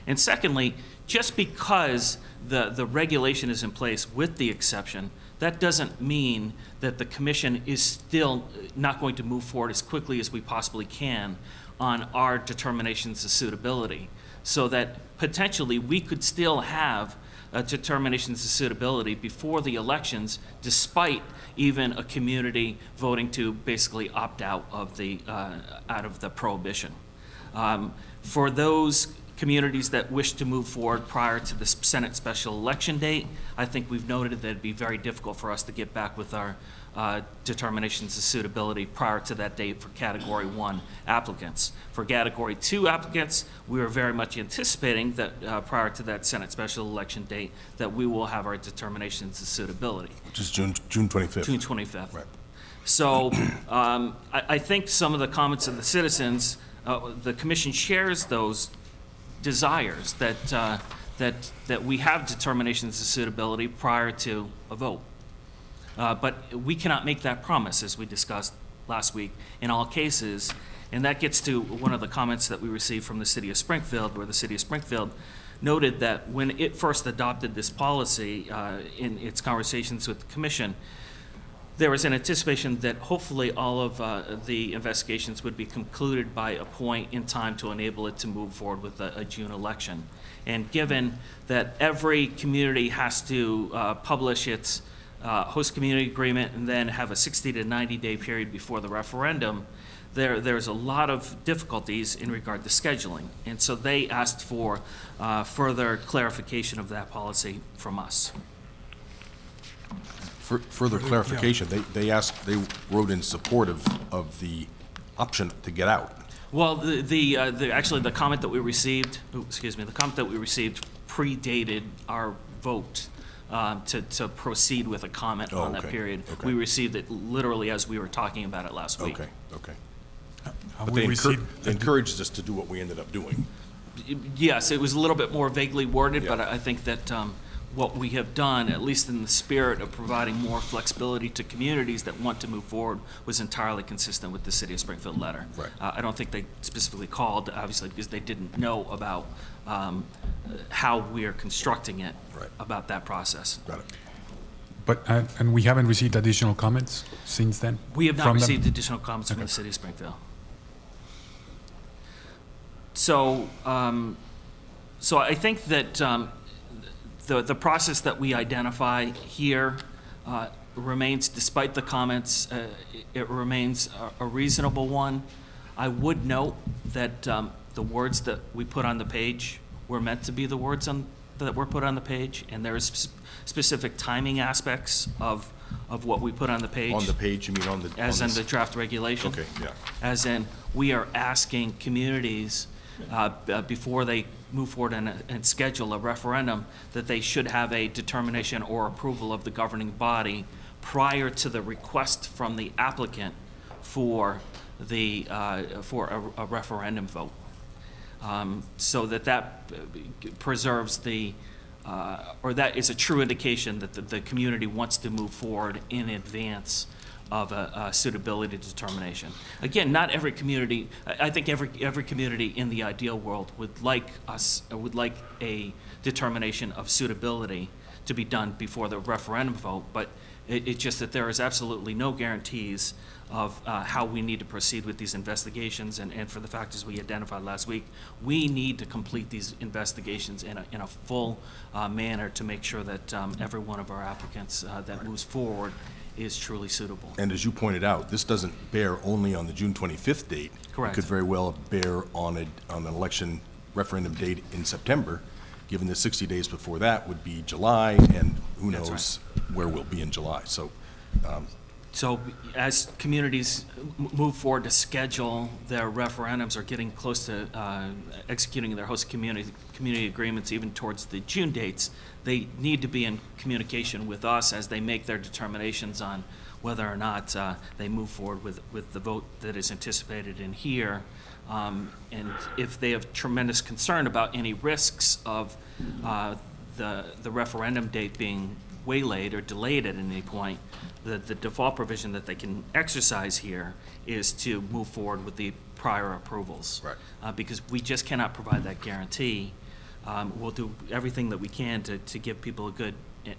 And secondly, just because the regulation is in place with the exception, that doesn't mean that the Commission is still not going to move forward as quickly as we possibly can on our determinations of suitability. so that potentially we could still have determinations of suitability before the elections, despite even a community voting to basically opt out of the prohibition. For those communities that wish to move forward prior to the Senate special election date, I think we've noted that it'd be very difficult for us to get back with our determinations of suitability prior to that date for Category 1 applicants. For Category 2 applicants, we are very much anticipating that prior to that Senate special election date, that we will have our determinations of suitability. Which is June 25th. June 25th. Right. So I think some of the comments of the citizens, the commission shares those desires that we have determinations of suitability prior to a vote. But we cannot make that promise, as we discussed last week, in all cases. And that gets to one of the comments that we received from the city of Springfield, where the city of Springfield noted that when it first adopted this policy in its conversations with the commission, there was an anticipation that hopefully all of the investigations would be concluded by a point in time to enable it to move forward with a June election. And given that every community has to publish its host community agreement and then have a 60 to 90-day period before the referendum, there's a lot of difficulties in regard to scheduling. And so they asked for further clarification of that policy from us. For further clarification, they wrote in support of the option to get out. Well, actually, the comment that we received, the comment that we received predated our vote to proceed with a comment on that okay, period. okay. We received it literally as we were talking about it last week. Okay. Have But we they received encouraged us to do what we ended up doing. Yes, it was a little bit more vaguely worded, but Yeah. I think that what we have done, at least in the spirit of providing more flexibility to communities that want to move forward, was entirely consistent with the City of Springfield letter. Right. I don't think they specifically called, obviously, because they didn't know about how we are constructing it, Right. about that process. Got it. But, and we haven't received additional comments since then? We have not from them? received additional comments from the Okay. City of Springfield. So, so I think that the process that we identify here remains, despite the comments, it remains a reasonable one. I would note that the words that we put on the page were meant to be the words that were put on the page, and there is specific timing aspects of what we put on the page. On the page, you mean on the? As on in the draft regulation? Okay, yeah. As in, we are asking communities, before they move forward and schedule a referendum, that they should have a determination or approval of the governing body prior to the request from the applicant for a referendum vote. So that preserves or that is a true indication that the community wants to move forward in advance of a suitability determination. Again, not every community, I think every community in the ideal world would like a determination of suitability to be done before the referendum vote, but it's just that there is absolutely no guarantees of how we need to proceed with these investigations, and for the factors we identified last week, we need to complete these investigations in a full manner to make sure that every one of our applicants that moves forward is truly suitable. And as you pointed out, this doesn't bear only on the June 25th date. Correct. It could very well bear on an election referendum date in September, given that 60 days before that would be July, and who That's knows where we'll be in July. So, So as communities move forward to schedule their referendums or getting close to executing their host community agreements even towards the June dates, they need to be in communication with us as they make their determinations on whether or not they move forward with the vote that is anticipated in here. And if they have tremendous concern about any risks of the referendum date being waylaid or delayed at any point, the default provision that they can exercise here is to move forward with the prior approvals. Right. Because we just cannot provide that guarantee. We'll do everything that we can to give people a good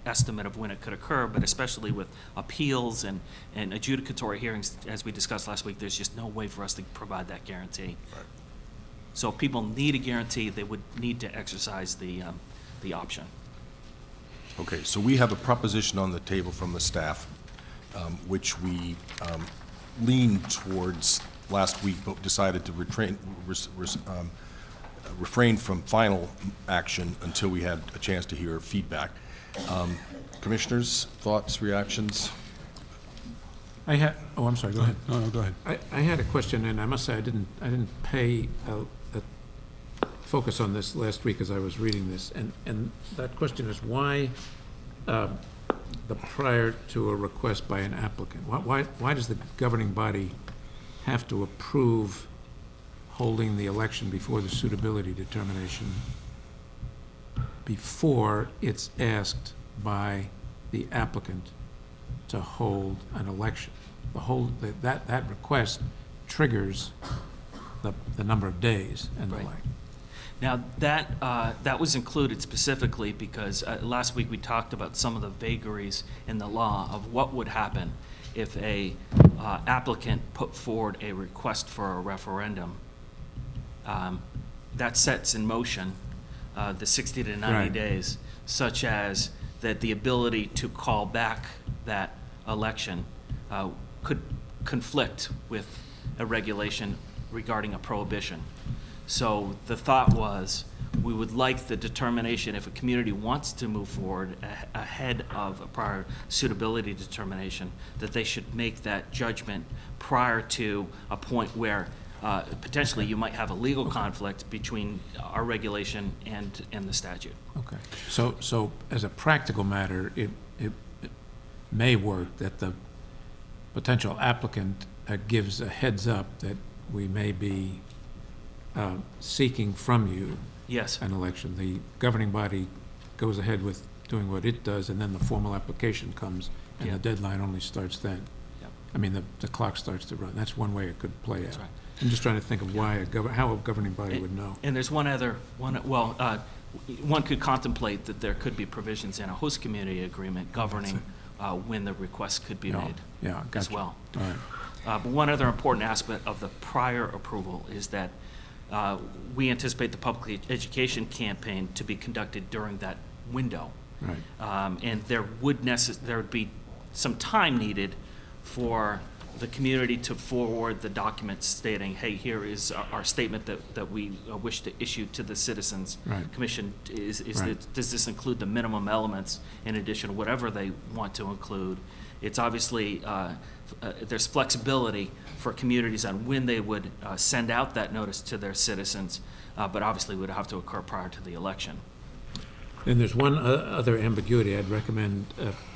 estimate of when it could occur, but especially with appeals and adjudicatory hearings, as we discussed last week, there's just no way for us to provide that guarantee. right. So if people need a guarantee, they would need to exercise the option. Okay, so we have a proposition on the table from the staff, which we leaned towards last week, but decided to refrain from final action until we had a chance to hear feedback. Commissioners, thoughts, reactions? I'm sorry, go ahead. No, go ahead. I had a question, and I must say I didn't pay a focus on this last week as I was reading this, and that question is why the prior to a request by an applicant? Why does the governing body have to approve holding the election before the suitability determination before it's asked by the applicant to hold an election? That request triggers the number of days and the Right. like. Now, that was included specifically because last week we talked about some of the vagaries in the law of what would happen if a applicant put forward a request for a referendum. That sets in motion the 60 to 90 Right. days, such as that the ability to call back that election could conflict with a regulation regarding a prohibition. So the thought was, we would like the determination, if a community wants to move forward ahead of a prior suitability determination, that they should make that judgment prior to a point where potentially you might have a legal conflict between our regulation and the statute. Okay. So as a practical matter, it may work that the potential applicant gives a heads up that we may be seeking from you Yes, an election. The governing body goes ahead with doing what it does, and then the formal application comes, and Yeah. the deadline only starts then. Yep. I mean, the clock starts to run. That's one way it could play out. That's right. I'm just trying to think of how a governing body would know. And there's one could contemplate that there could be provisions in a host community agreement governing when the request could be Yeah, made yeah, as gotcha. well. All right. But one other important aspect of the prior approval is that we anticipate the public education campaign to be conducted during that window. Right. And there would be some time needed for the community to forward the documents stating, hey, here is our statement that we wish to issue to the Citizens Right. Commission. Right. Does this include the minimum elements in addition to whatever they want to include? It's obviously, there's flexibility for communities on when they would send out that notice to their citizens, but obviously would have to occur prior to the election. And there's one other ambiguity I'd recommend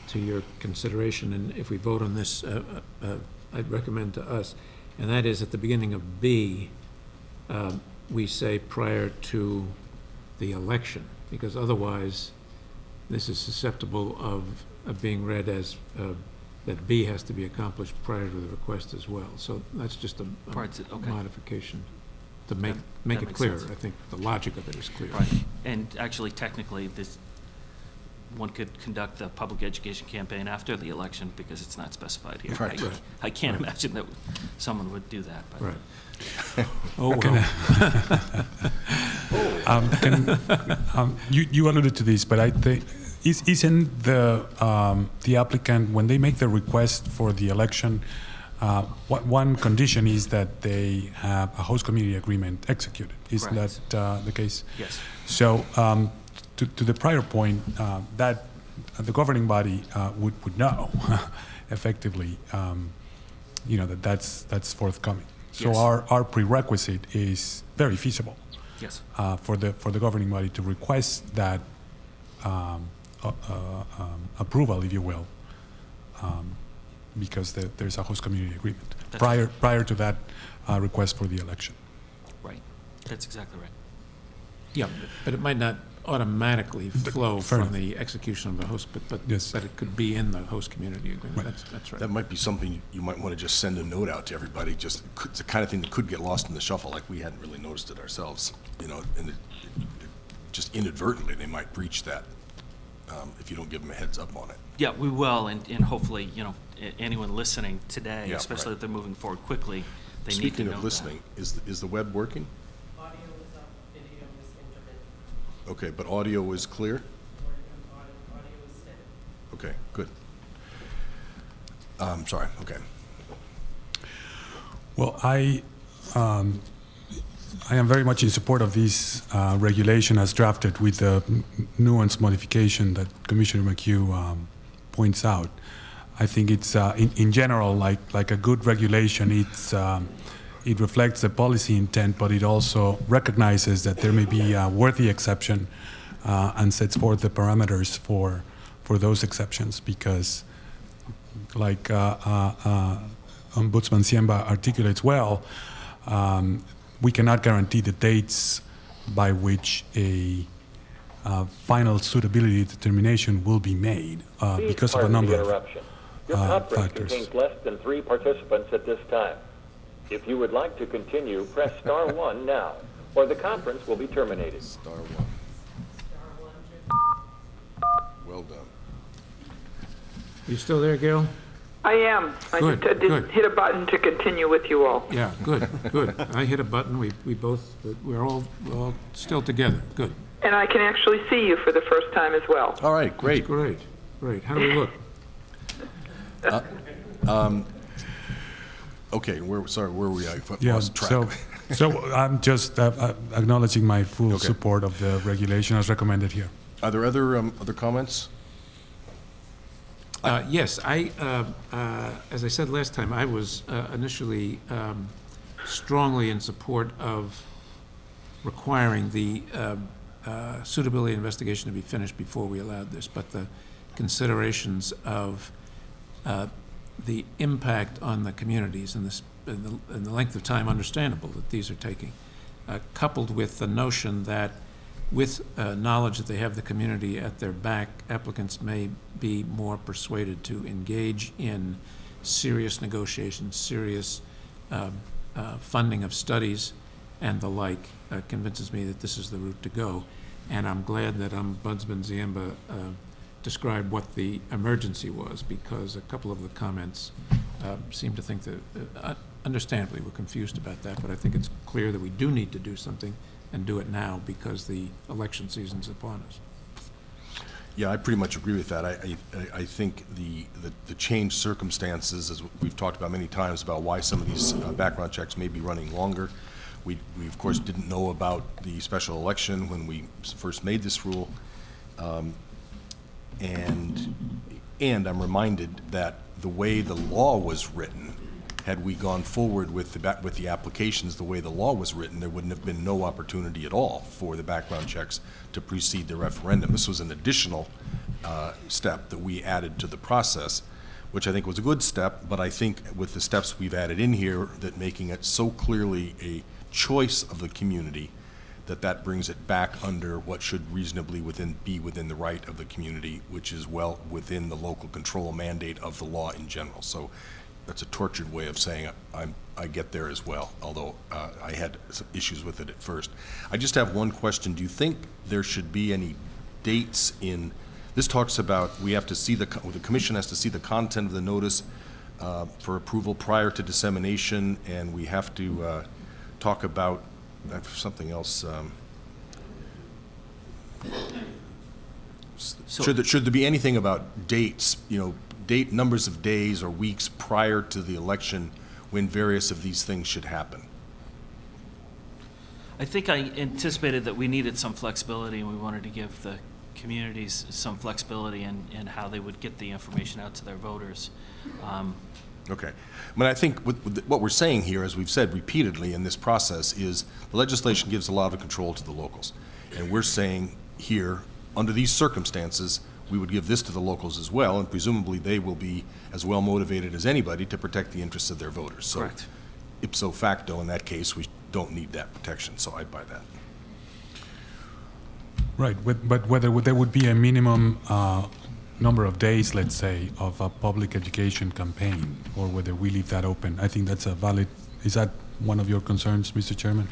to your consideration, and if we vote on this, I'd recommend to us, and that is at the beginning of B, we say prior to the election, because otherwise this is susceptible of being read as that B has to be accomplished prior to the request as well. So that's just a Prior to- okay. modification to make That it makes clear. sense. I think the logic of it is clear. Right. And actually, technically, one could conduct the public education campaign after the election because it's not specified here. Right. Right. I can't imagine that someone would do that. But Right. Oh, well. You alluded to this, but I think, isn't the applicant, when they make the request for the election, one condition is that they have a host community agreement executed. Isn't Correct. that the case? Yes. So, to the prior point, that the governing body would know effectively, that's forthcoming. So Yes. our prerequisite is very feasible Yes. for the governing body to request that approval, if you will, because there's a host community agreement That's prior to that request for the election. Right. That's exactly right. Yeah, but it might not automatically flow fair from enough. the execution of the host, but Yes. it could be in the host community agreement. That's right. That might be something you might want to just send a note out to everybody, it's the kind of thing that could get lost in the shuffle, like we hadn't really noticed it ourselves, and just inadvertently, they might breach that if you don't give them a heads up on it. Yeah, we will, and hopefully, anyone listening today, Yeah, especially right. if they're moving forward quickly, they need to Speaking know of that. listening, is the web working? Audio Okay, but audio is clear? Okay, good. Sorry, okay. Well, I am very much in support of this regulation as drafted with the nuanced modification that Commissioner McHugh points out. I think it's, in general, like a good regulation. It reflects the policy intent, but it also recognizes that there may be a worthy exception and sets forth the parameters for those exceptions, because like Ombudsman Siemba articulates well, we cannot guarantee the dates by which a final suitability determination will be made because of a number of Your conference factors. contains less than 3 participants at this time. If you would like to continue, press star 1 now, or the conference will be terminated. Star one. Well done. You still there, Gail? I am. I Good, just didn't good. hit a button to continue with you all. Yeah, good, good. I hit a button, we're all still together, good. And I can actually see you for the first time as well. All right, great. Great, great. How do we look? Okay, where were we? I Yeah, lost track. so I'm just acknowledging my full Okay. support of the regulation as recommended here. Are there other comments? Yes, as I said last time, I was initially strongly in support of requiring the suitability investigation to be finished before we allowed this, but the considerations of the impact on the communities and the length of time understandable that these are taking, coupled with the notion that with knowledge that they have the community at their back, applicants may be more persuaded to engage in serious negotiations, serious funding of studies and the like, convinces me that this is the route to go. And I'm glad that Ombudsman Ziemba described what the emergency was, because a couple of the comments seem to think that, understandably, we're confused about that, but I think it's clear that we do need to do something and do it now because the election season's upon us. Yeah, I pretty much agree with that. I think the changed circumstances, as we've talked about many times, about why some of these background checks may be running longer. We of course didn't know about the special election when we first made this rule. And I'm reminded that the way the law was written, had we gone forward with the applications the way the law was written, there wouldn't have been no opportunity at all for the background checks to precede the referendum. This was an additional step that we added to the process, which I think was a good step, but I think with the steps we've added in here, that making it so clearly a choice of the community, that brings it back under what should reasonably be within the right of the community, which is well within the local control mandate of the law in general. So that's a tortured way of saying I get there as well, although I had some issues with it at first. I just have one question. Do you think there should be any dates in, this talks about we have to see the commission has to see the content of the notice for approval prior to dissemination, and we have to talk about something else. Should there be anything about dates, numbers of days or weeks prior to the election when various of these things should happen? I think I anticipated that we needed some flexibility, and we wanted to give the communities some flexibility in how they would get the information out to their voters. Okay. I mean, I think what we're saying here, as we've said repeatedly in this process, is the legislation gives a lot of control to the locals. And we're saying here, under these circumstances, we would give this to the locals as well, and presumably they will be as well motivated as anybody to protect the interests of their voters. So, Correct. Ipso facto, in that case, we don't need that protection, so I'd buy that. Right, but whether there would be a minimum number of days, let's say, of a public education campaign, or whether we leave that open, I think that's a valid, is that one of your concerns, Mr. Chairman?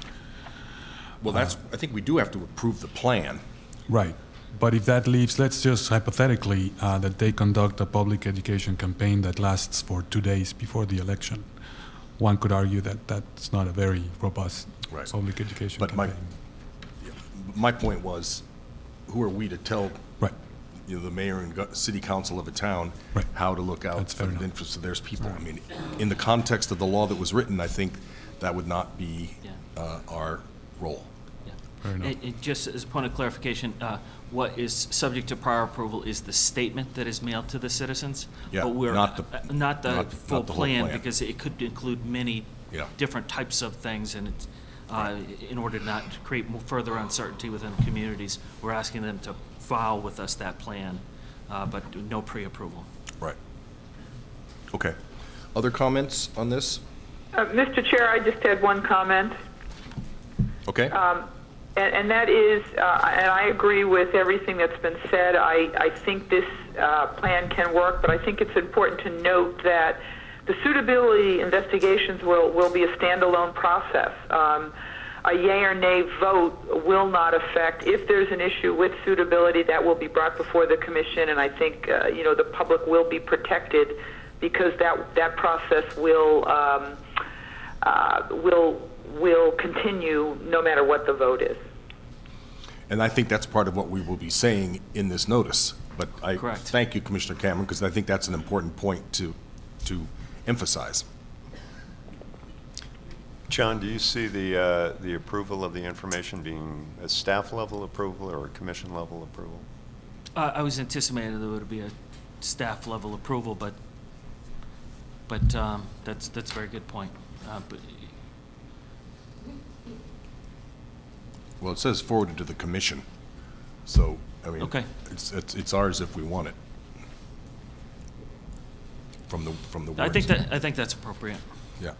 Well, I think we do have to approve the plan. Right, but if that leaves, let's just hypothetically that they conduct a public education campaign that lasts for 2 days before the election. One could argue that that's not a very robust Right. public education But campaign. my point was, who are we to tell, Right. the mayor and city council of a town Right. how to look out That's for fair the enough. interests of their people? I mean, in the context of the law that was written, I think that would not be Yeah. our role. Fair enough. Just as a point of clarification, what is subject to prior approval is the statement that is mailed to the citizens. Yeah, But we're, not the- not the not full the whole plan, plan. because it could include many Yeah. different types of things, and it's, in order not to create further uncertainty within communities, we're asking them to file with us that plan, but no pre-approval. Right. Okay. Other comments on this? Mr. Chair, I just had one comment. Okay. And that is, and I agree with everything that's been said. I think this plan can work, but I think it's important to note that the suitability investigations will be a standalone process. A yea or nay vote will not affect, if there's an issue with suitability, that will be brought before the commission, and I think, the public will be protected because that process will continue no matter what the vote is. And I think that's part of what we will be saying in this notice. But I Correct. thank you, Commissioner Cameron, because I think that's an important point to emphasize. John, do you see the approval of the information being a staff level approval or a commission level approval? I was anticipating there would be a staff level approval, but that's a very good point. But Well, it says forwarded to the commission. So, I mean, Okay. it's ours if we want it. From the words. I think that's appropriate. Yeah.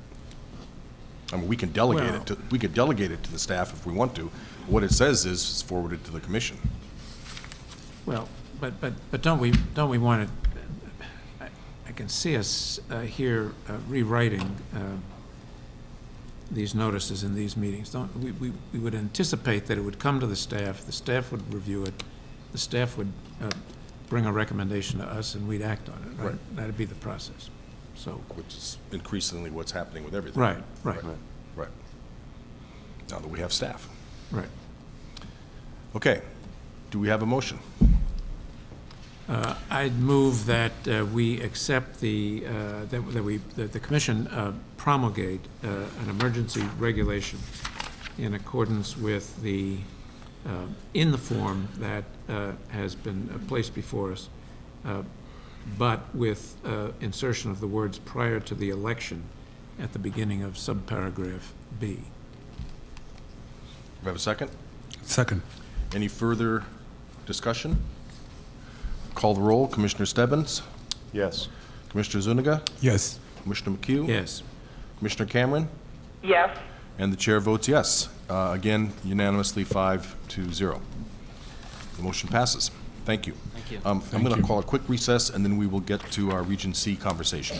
I mean, we can delegate it to the staff if we want to. What it says is it's forwarded to the commission. Well, but don't we want to, I can see us here rewriting these notices in these meetings. We would anticipate that it would come to the staff would review it, the staff would bring a recommendation to us, and we'd act on it, right? Right. That'd be the process, so. Which is increasingly what's happening with everything. Right. Right. Now that we have staff. Right. Okay. Do we have a motion? I'd move that we accept that the commission promulgate an emergency regulation in accordance with in the form that has been placed before us, but with insertion of the words prior to the election at the beginning of subparagraph B. Do we have a second? Second. Any further discussion? Call the roll. Commissioner Stebbins? Yes. Commissioner Zuniga? Yes. Commissioner McHugh? Yes. Commissioner Cameron? Yes. And the chair votes yes. Again, unanimously 5-0. The motion passes. Thank you. Thank you. I'm going to call a quick recess, and then we will get to our Region C conversation.